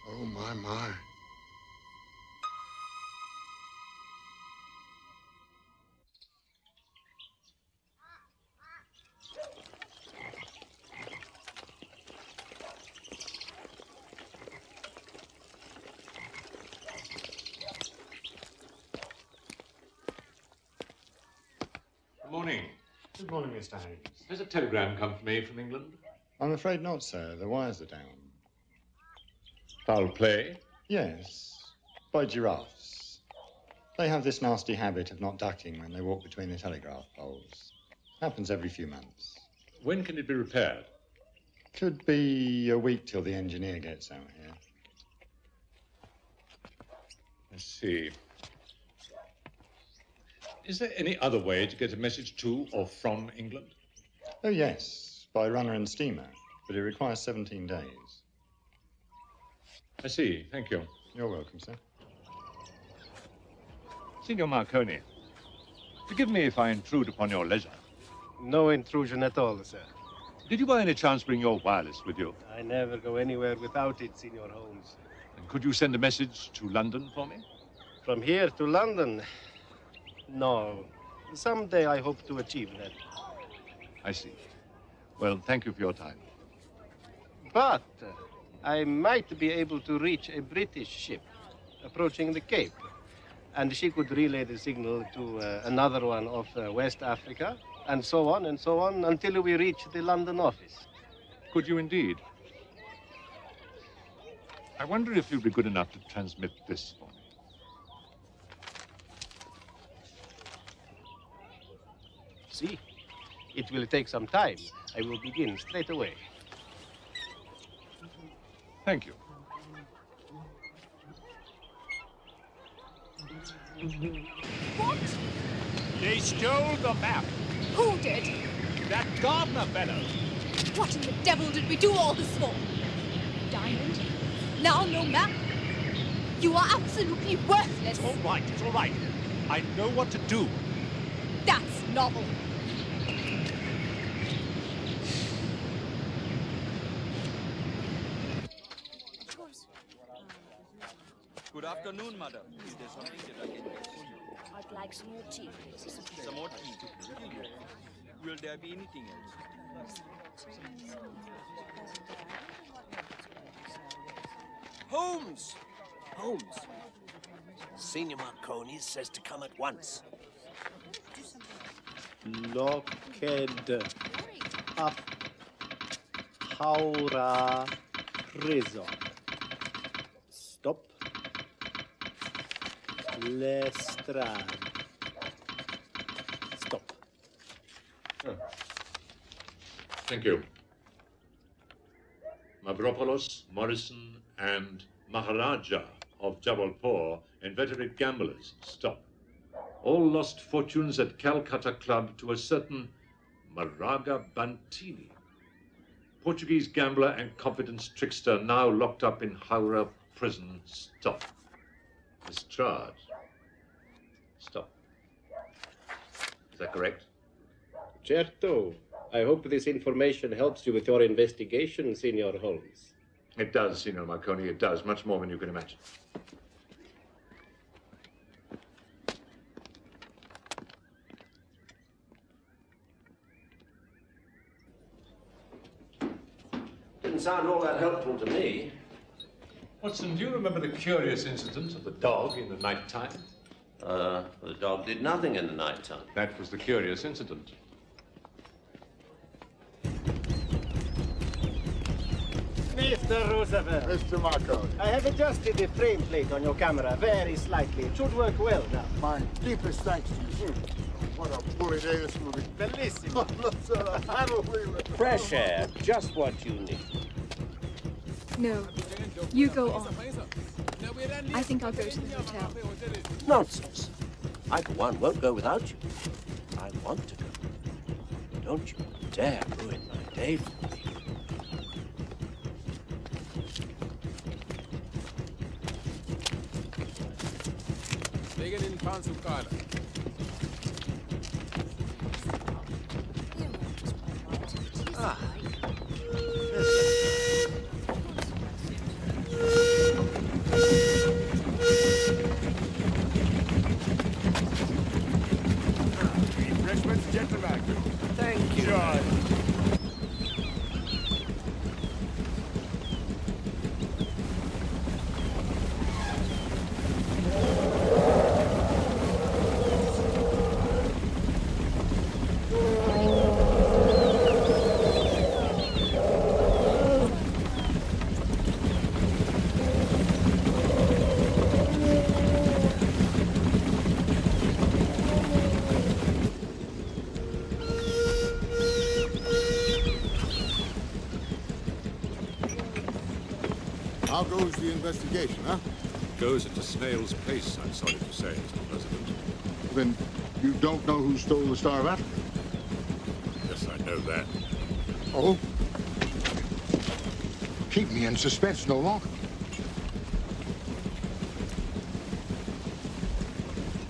Oh, my. Good morning. Good morning, Mr. Hayes. Has a telegram come for me from England? I'm afraid not, sir. The wires are down. Foul play? Yes, by giraffes. They have this nasty habit of not ducking when they walk between the telegraph poles. Happens every few months. When can it be repaired? Could be a week till the engineer gets out here. I see. Is there any other way to get a message to or from England? Oh, yes, by runner and steamer, but it requires 17 days. I see. Thank you. You're welcome, sir. Signor Marconi, forgive me if I intrude upon your leisure. No intrusion at all, sir. Did you by any chance bring your wireless with you? I never go anywhere without it, Senor Holmes. And could you send a message to London for me? From here to London? No. Someday I hope to achieve that. I see. Well, thank you for your time. But I might be able to reach a British ship approaching the Cape. And she could relay the signal to another one off West Africa, and so on until we reach the London office. Could you indeed? I wonder if you'd be good enough to transmit this for me. See, it will take some time. I will begin straight away. Thank you. What? They stole the map. Who did? That gardener fellow. What in the devil did we do all this for? Diamond? Now no map? You are absolutely worthless. It's all right, it's all right. I know what to do. That's novel. Of course. Good afternoon, madam. Is there something that I can do for you? I'd like some more tea, please. Some more tea. Will there be anything else? Holmes! Holmes. Senior Marconi says to come at once. Locked up Haura prison. Stop. Lestrade. Stop. Thank you. Mavropoulos, Morrison, and Maharaja of Jabalpur, inveterate gamblers. Stop. All lost fortunes at Calcutta Club to a certain Maraga Bantini, Portuguese gambler and confidence trickster, now locked up in Howrah prison. Stop. Discharge. Stop. Is that correct? Certo. I hope this information helps you with your investigation, Senor Holmes. It does, Signor Marconi, it does. Much more than you can imagine. Didn't sound all that helpful to me. Watson, do you remember the curious incident of the dog in the night time? The dog did nothing in the night time. That was the curious incident. Mr. Roosevelt. Mr. Marconi. I have adjusted the frame plate on your camera very slightly. It should work well now. My deepest thanks to you. What a bully day this will be. Bellissimo. I don't believe it. Fresh air, just what you need. No, you go on. I think I'll go to the hotel. Nonsense. I, for one, won't go without you. I want to go. Don't you dare ruin my day for me. Wegen in Panzukala. Ah. Refreshments, gentlemen. Thank you. Sure. How goes the investigation, huh? Goes at a snail's pace, I'm sorry to say, Mr. President. Then you don't know who stole the Star of Africa? Yes, I know that. Oh? Keep me in suspense no longer.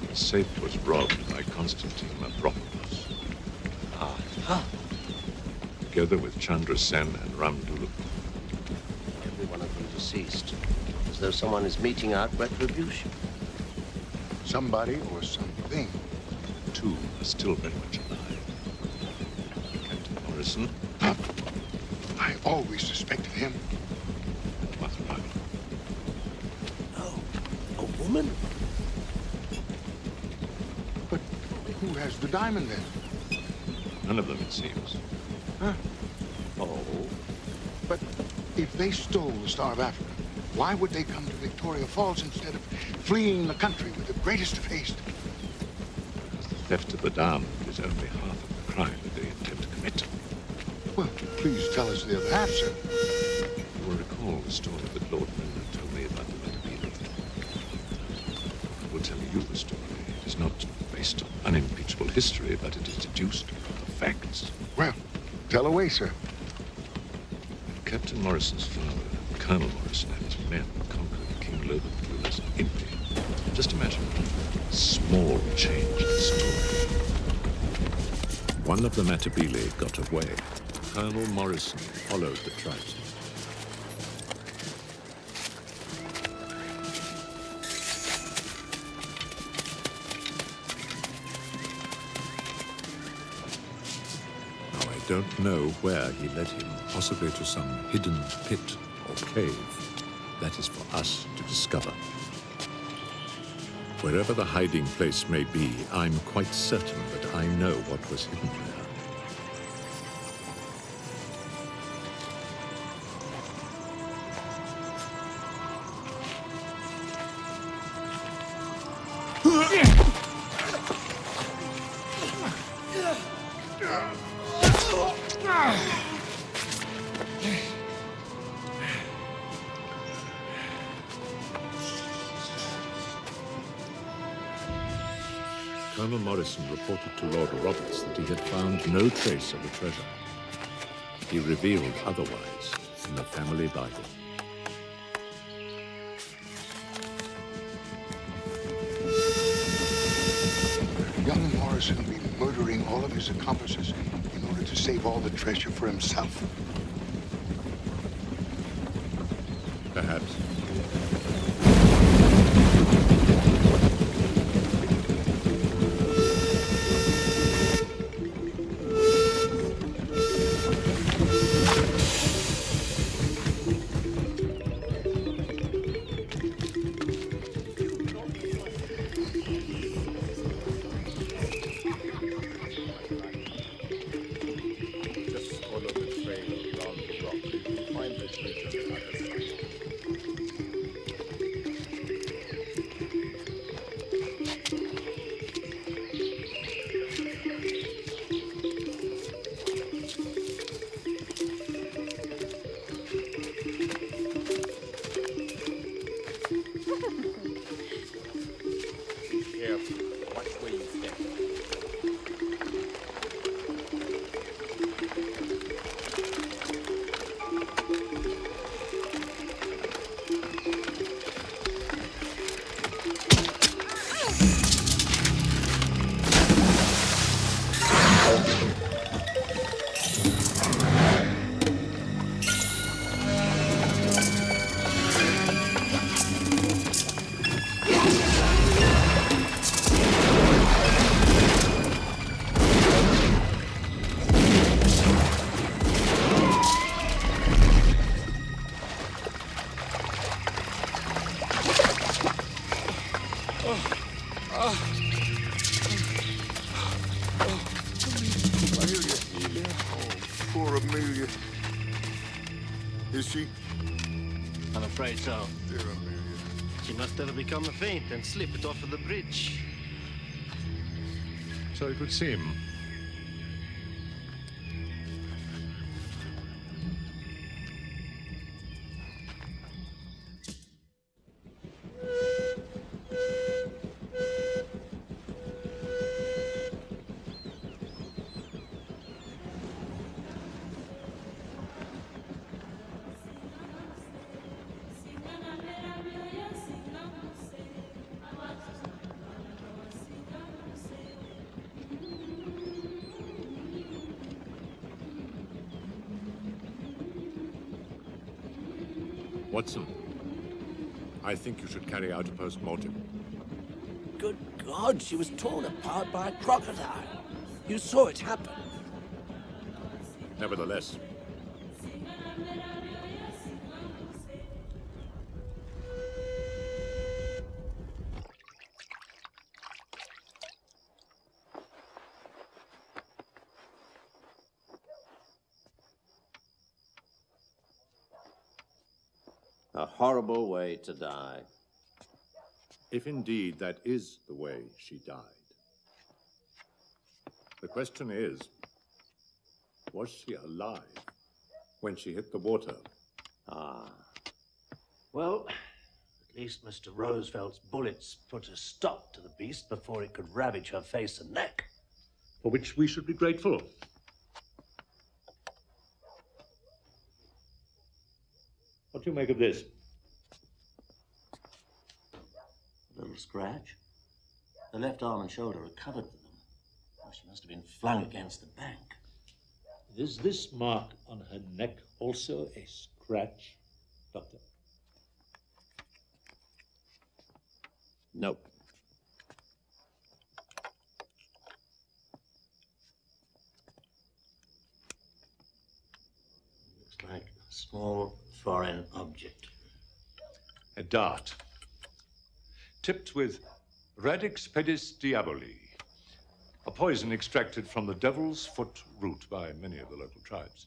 The safe was robbed by Constantine Mavropoulos. Aha. Together with Chandra Sen and Ramdulu. Every one of them deceased. As though someone is meting out retribution. Somebody or something. Two are still very much alive. Captain Morrison. I always suspected him. Mathraga. Oh, a woman? But who has the diamond then? None of them, it seems. Huh? Oh. But if they stole the Star of Africa, why would they come to Victoria Falls instead of fleeing the country with the greatest of haste? Because the theft of the diamond is only half of the crime that they intend to commit. Well, please tell us the other half, sir. You will recall the story that Lord Milner told me about the Matabele. I will tell you the story. It is not based on unimpeachable history, but it is deduced from the facts. Well, tell away, sir. Captain Morrison's father, Colonel Morrison, and his men conquered King Lobopula's Impey. Just imagine a small change in the story. One of the Matabele got away. Colonel Morrison followed the tribesmen. don't know where he led him, possibly to some hidden pit or cave. That is for us to discover. Wherever the hiding place may be, I'm quite certain that I know what was hidden there. Colonel Morrison reported to Lord Roberts that he had found no trace of the treasure. He revealed otherwise in the family Bible. Young Morrison will be murdering all of his accomplices in order to save all the treasure for himself. Perhaps. I'm afraid so. Dear Amelia. She must have become faint and slipped off of the bridge. So it would seem. Watson, I think you should carry out a post-mortem. Good God, she was torn apart by a crocodile. You saw it happen. Nevertheless, a horrible way to die. if indeed that is the way she died, the question is, was she alive when she hit the water? Ah. Well, at least Mr. Roosevelt's bullets put a stop to the beast before it could ravage her face and neck. For which we should be grateful. What do you make of this? A little scratch. The left arm and shoulder are covered with them. Well, she must have been flung against the bank. Is this mark on her neck also a scratch, Doctor? No. foreign object? A dart, tipped with Radix pedis diaboli, a poison extracted from the devil's foot root by many of the local tribes.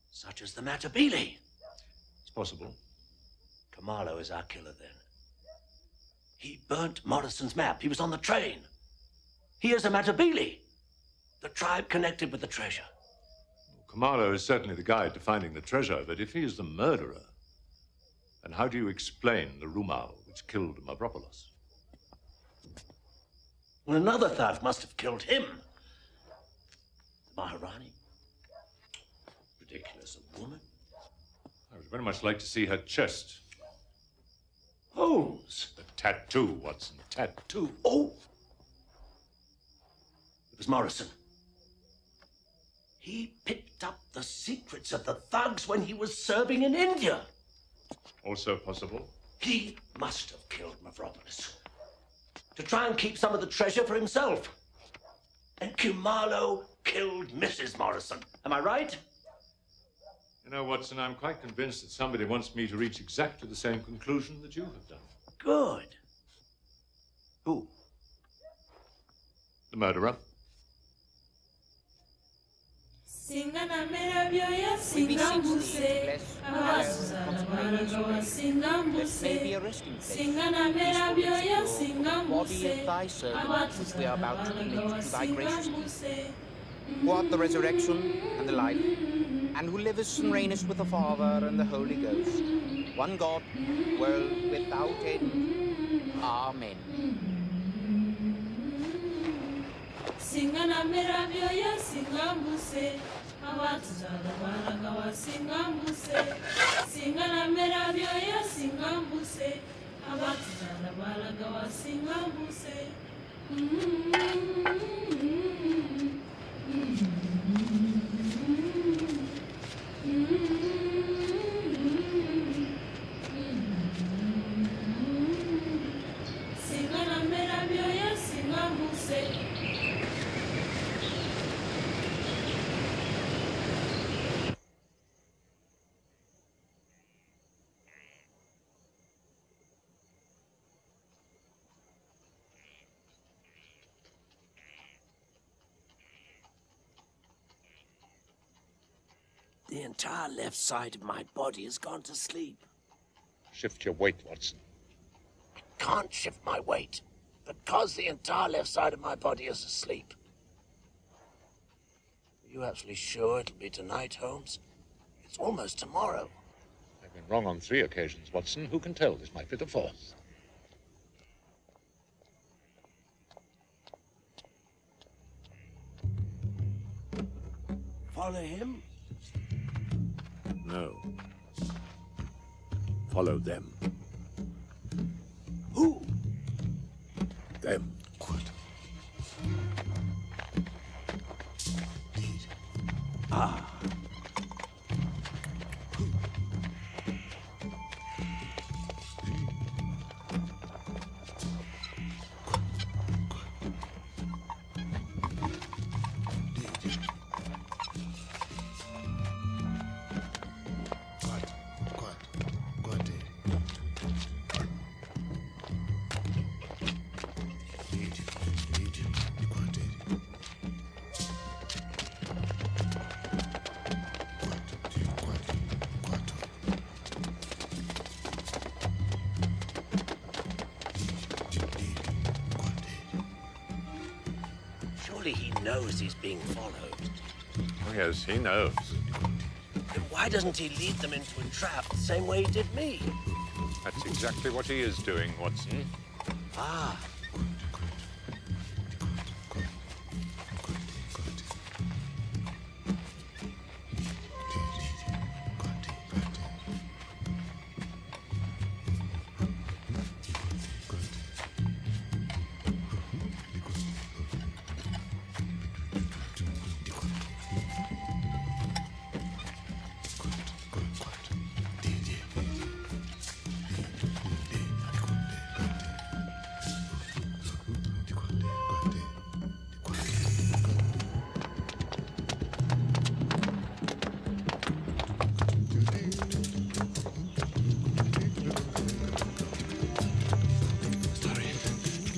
Such as the Matabele. It's possible. Khumalo is our killer, then. He burnt Morrison's map. He was on the train. He is a Matabele. The tribe connected with the treasure. Khumalo is certainly the guide to finding the treasure, but if he is the murderer, then how do you explain the Rumal which killed Mavropolis? Well, another theft must have killed him. The Maharani. Ridiculous, a woman. I would very much like to see her chest. Holmes. The tattoo, Watson, tattoo. Oh! It was Morrison. He picked up the secrets of the thugs when he was serving in India. Also possible. He must have killed Mavropolis to try and keep some of the treasure for himself. And Khumalo killed Mrs. Morrison. Am I right? You know, Watson, I'm quite convinced that somebody wants me to reach exactly the same conclusion that you have done. Good. Who? The murderer. Singana merabioya singambuse abasuzana baragawa singambuse Singana merabioya singambuse abatuzana baragawa singambuse Who art the resurrection and the life, and who livest and reignest with the Father and the Holy Ghost, one God, world without end. Amen. Singana merabioya singambuse abatuzana baragawa singambuse Singana merabioya singambuse abatuzana baragawa singambuse Singana merabioya singambuse The entire left side of my body has gone to sleep. Shift your weight, Watson. I can't shift my weight because the entire left side of my body is asleep. Are you absolutely sure it'll be tonight, Holmes? It's almost tomorrow. I've been wrong on 3 occasions, Watson. Who can tell? This might be the 4th. Follow him? No. Follow them. Who? Them. Ah. Surely he knows he's being followed. Oh, yes, he knows. Then why doesn't he lead them into a trap the same way he did me? That's exactly what he is doing, Watson. Ah.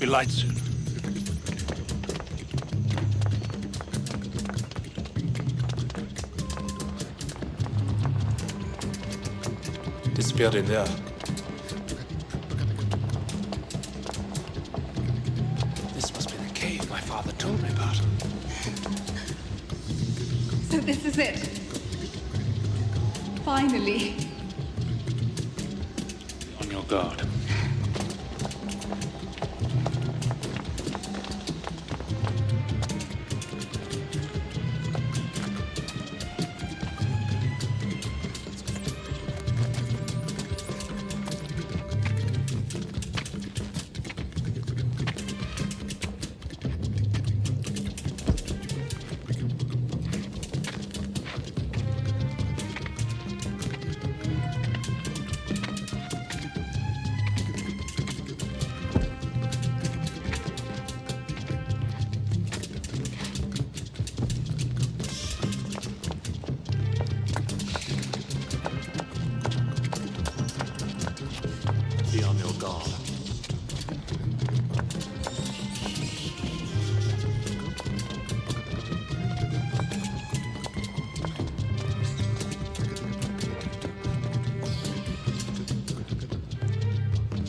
be light soon. Disappeared in there. This must be the cave my father told me about. So this is it. Finally. On your guard. Be on your guard.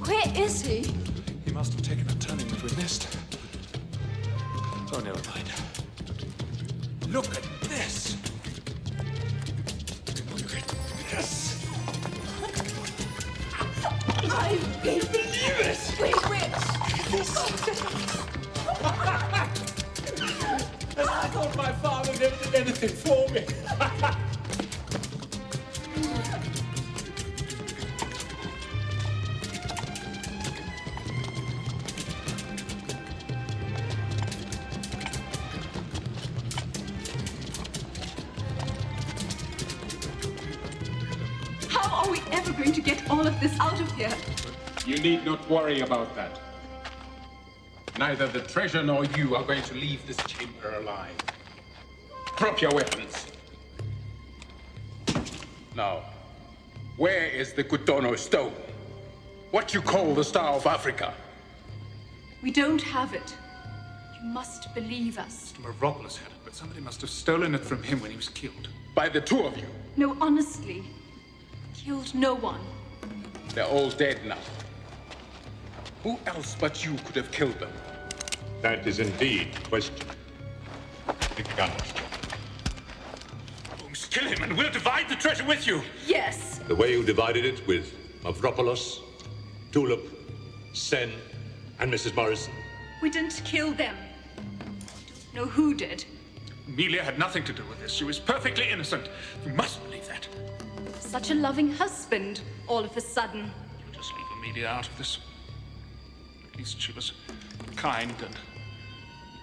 Where is he? He must have taken a turning that we missed. Oh, never mind. Look at this! Look at this! I can't believe it! Wait. And I thought my father never did anything for me. How are we ever going to get all of this out of here? You need not worry about that. Neither the treasure nor you are going to leave this chamber alive. Drop your weapons. Now, where is the Kutono stone? What you call the Star of Africa? We don't have it. You must believe us. Meropolis had it, but somebody must have stolen it from him when he was killed. By the two of you. No, honestly. Killed no one. They're all dead now. Who else but you could have killed them? That is indeed the question. Pick a gun. Holmes, kill him and we'll divide the treasure with you. Yes. The way you divided it with Mavropoulos, Tulip, Sen, and Mrs. Morrison. We didn't kill them. Don't know who did. Amelia had nothing to do with this. She was perfectly innocent. You must believe that. Such a loving husband, all of a sudden. Just leave Amelia out of this. At least she was kind and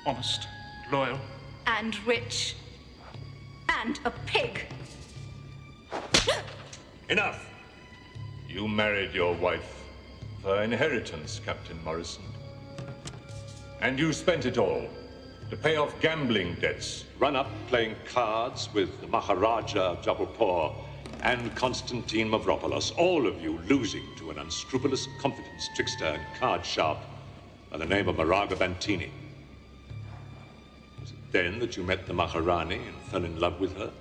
honest, loyal. And rich. And a pig. Enough! You married your wife for her inheritance, Captain Morrison. And you spent it all to pay off gambling debts, run up playing cards with the Maharaja of Jabalpur and Constantine Mavropoulos, all of you losing to an unscrupulous confidence trickster and card sharp by the name of Maraga Bantini. Was it then that you met the Maharani and fell in love with her?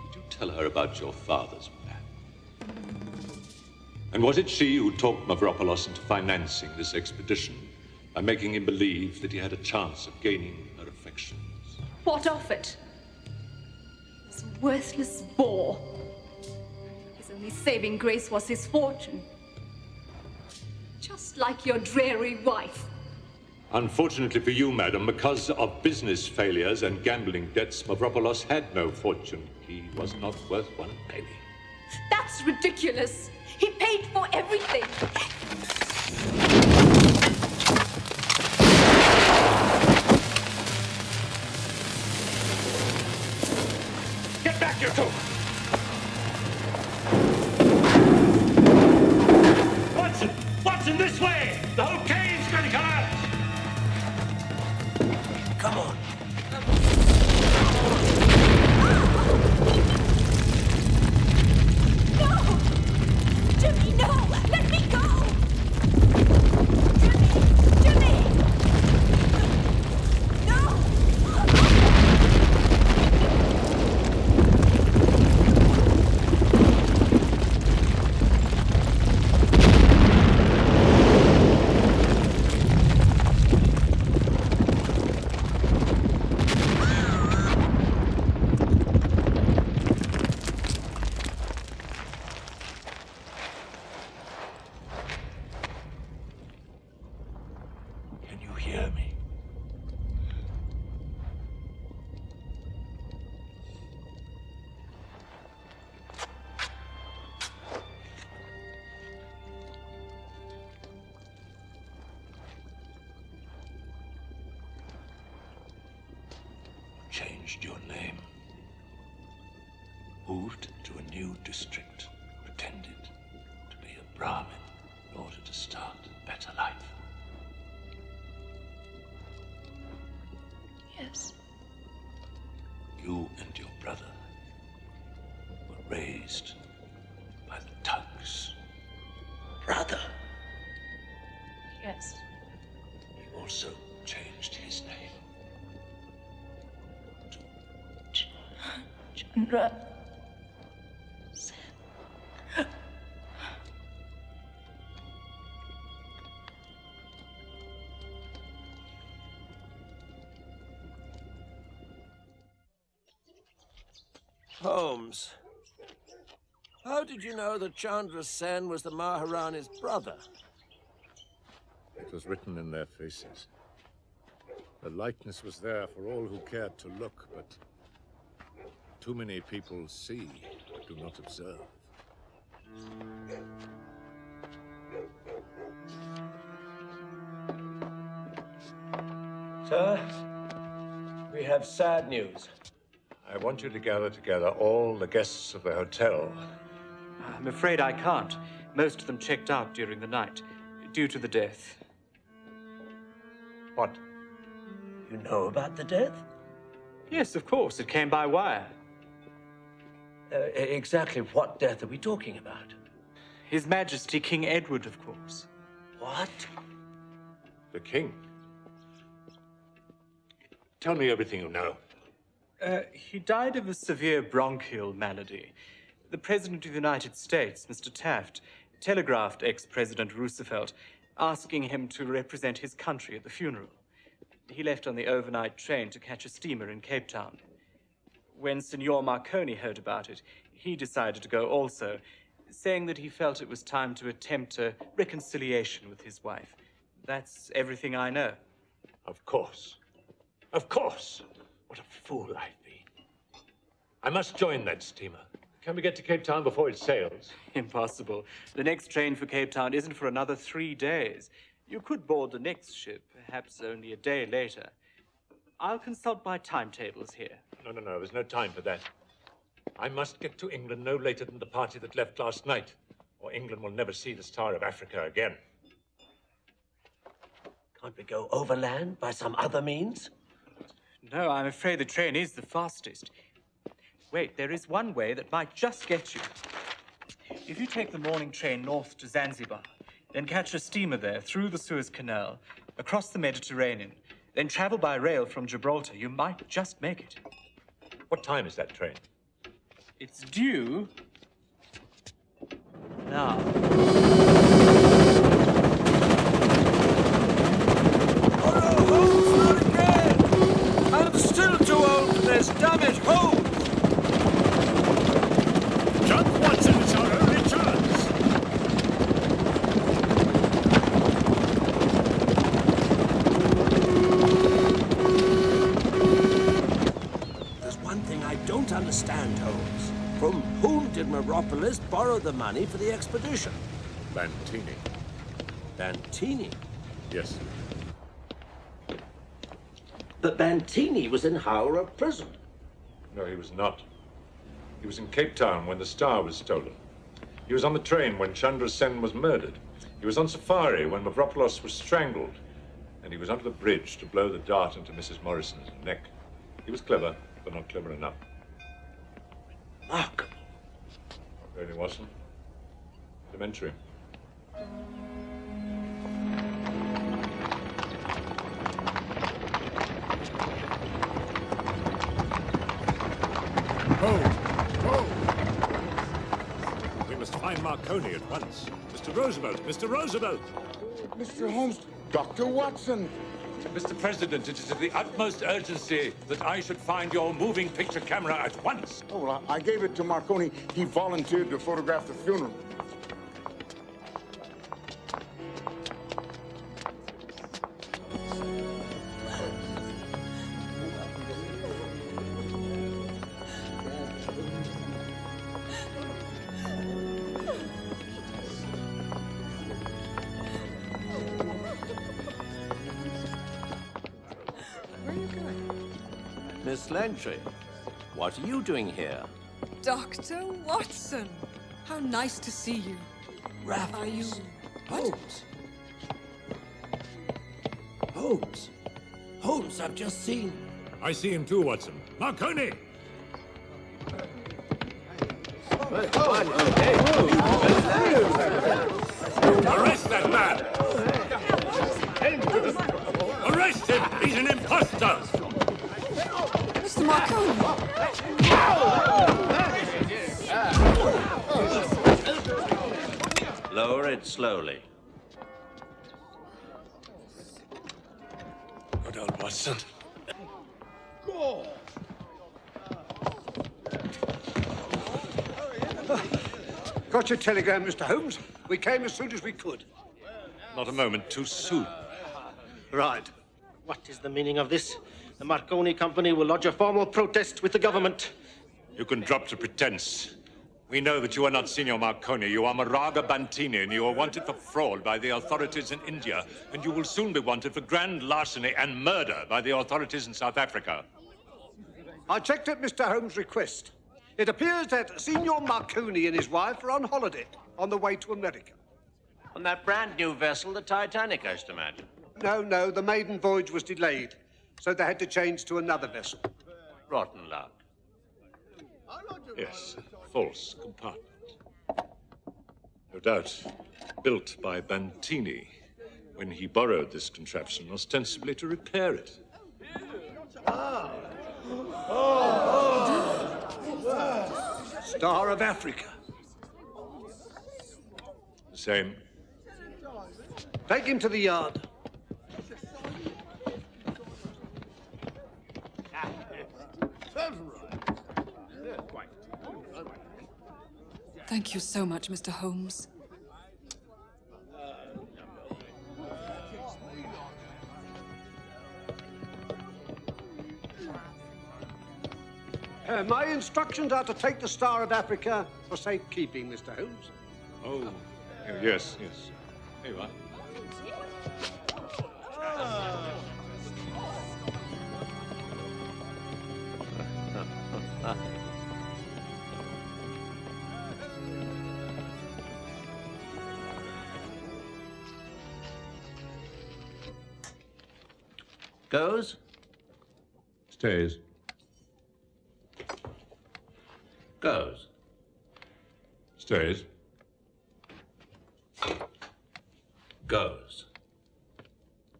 Did you tell her about your father's plan? And was it she who talked Mavropoulos into financing this expedition by making him believe that he had a chance of gaining her affections? What of it? He was a worthless bore. His only saving grace was his fortune. Just like your dreary wife. Unfortunately for you, madam, because of business failures and gambling debts, Mavropoulos had no fortune. He was not worth one penny. That's ridiculous. He paid for everything. Get back, you two! Watson, this way! The whole cave's going to come out! Come on. No! Jimmy, no! Let me go! Jimmy! hear me? Changed your name. Moved to a new district. Pretended to be a Brahmin in order to start a better life. Yes. You and your brother were raised by the Tugs. Brother? Yes. He also changed his name. Chandra. Holmes, how did you know that Chandra Sen was the Maharani's brother? It was written in their faces. The likeness was there for all who cared to look, but too many people see, but do not observe. Sir, we have sad news. I want you to gather together all the guests of the hotel. I'm afraid I can't. Most of them checked out during the night, due to the death. What? You know about the death? Yes, of course. It came by wire. Exactly what death are we talking about? His Majesty King Edward, of course. What? The king? Tell me everything you know. He died of a severe bronchial malady. The President of the United States, Mr. Taft, telegraphed ex-President Roosevelt, asking him to represent his country at the funeral. He left on the overnight train to catch a steamer in Cape Town. When Signor Marconi heard about it, he decided to go also, saying that he felt it was time to attempt a reconciliation with his wife. That's everything I know. Of course. Of course. What a fool I've been. I must join that steamer. Can we get to Cape Town before it sails? Impossible. The next train for Cape Town isn't for another 3 days. You could board the next ship, perhaps only a day later. I'll consult my timetables here. No, there's no time for that. I must get to England no later than the party that left last night, or England will never see the Star of Africa again. Can't we go overland by some other means? No, I'm afraid the train is the fastest. Wait, there is one way that might just get you. If you take the morning train north to Zanzibar, then catch a steamer there through the Suez Canal, across the Mediterranean, then travel by rail from Gibraltar, you might just make it. What time is that train? It's due now. I'm still too old for this, damn it, Holmes! Jump, Watson, it's our only chance! There's one thing I don't understand, Holmes. From whom did Meropolis borrow the money for the expedition? Bantini. Bantini? Yes. But Bantini was in Howrah prison. No, he was not. He was in Cape Town when the Star was stolen. He was on the train when Chandra Sen was murdered. He was on safari when Meropolis was strangled. And he was under the bridge to blow the dart into Mrs. Morrison's neck. He was clever, but not clever enough. Remarkable. Really wasn't. Elementary. We must find Marconi at once. Mr. Roosevelt! Mr. Roosevelt! Mr. Holmes, Dr. Watson. Mr. President, it is of the utmost urgency that I should find your moving picture camera at once. Oh, well, I gave it to Marconi. He volunteered to photograph the funeral. Miss Langtry, what are you doing here? Dr. Watson, how nice to see you. Raffles. Are you... Holmes. Holmes. Holmes, I've just seen... I see him too, Watson. Marconi! Arrest that man! Arrest him! He's an imposter! Mr. Marconi! Lower it slowly. Good old Watson. Got your telegram, Mr. Holmes. We came as soon as we could. Not a moment too soon. Right. What is the meaning of this? The Marconi Company will lodge a formal protest with the government. You can drop the pretense. We know that you are not Signor Marconi. You are Moraga Bantini, and you are wanted for fraud by the authorities in India, and you will soon be wanted for grand larceny and murder by the authorities in South Africa. I checked at Mr. Holmes' request. It appears that Signor Marconi and his wife are on holiday on the way to America. On that brand new vessel, the Titanic, I should imagine. No, the maiden voyage was delayed, so they had to change to another vessel. Rotten luck. Yes, false compartment. No doubt built by Bantini when he borrowed this contraption ostensibly to repair it. Star of Africa. The same. Take him to the yard. Thank you so much, Mr. Holmes. My instructions are to take the Star of Africa for safekeeping, Mr. Holmes. Oh, yes. Here you are. Goes? Stays. Goes. Stays. Goes.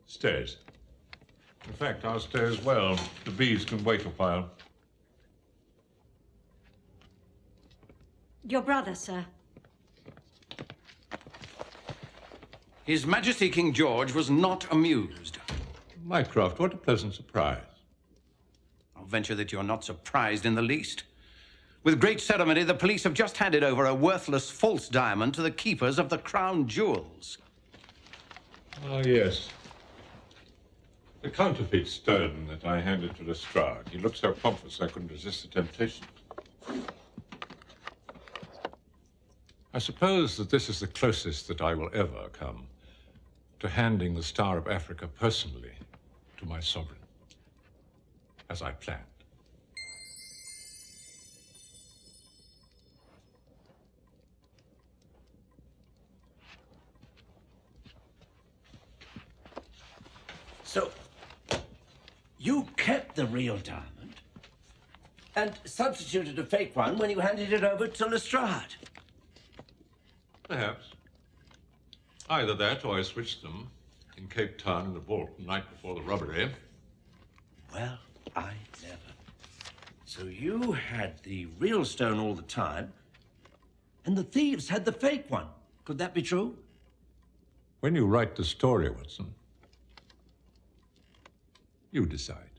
Stays. In fact, I'll stay as well. The bees can wait a while. Your brother, sir. His Majesty King George was not amused. Mycroft, what a pleasant surprise. I'll venture that you're not surprised in the least. With great ceremony, the police have just handed over a worthless false diamond to the keepers of the crown jewels. Ah, yes. The counterfeit stone that I handed to Lestrade. He looked so pompous I couldn't resist the temptation. I suppose that this is the closest that I will ever come to handing the Star of Africa personally to my sovereign, as I planned. So, you kept the real diamond and substituted a fake one when you handed it over to Lestrade? Perhaps. Either that or I switched them in Cape Town in the vault the night before the robbery. Well, I never. So you had the real stone all the time, and the thieves had the fake one. Could that be true? When you write the story, Watson, you decide.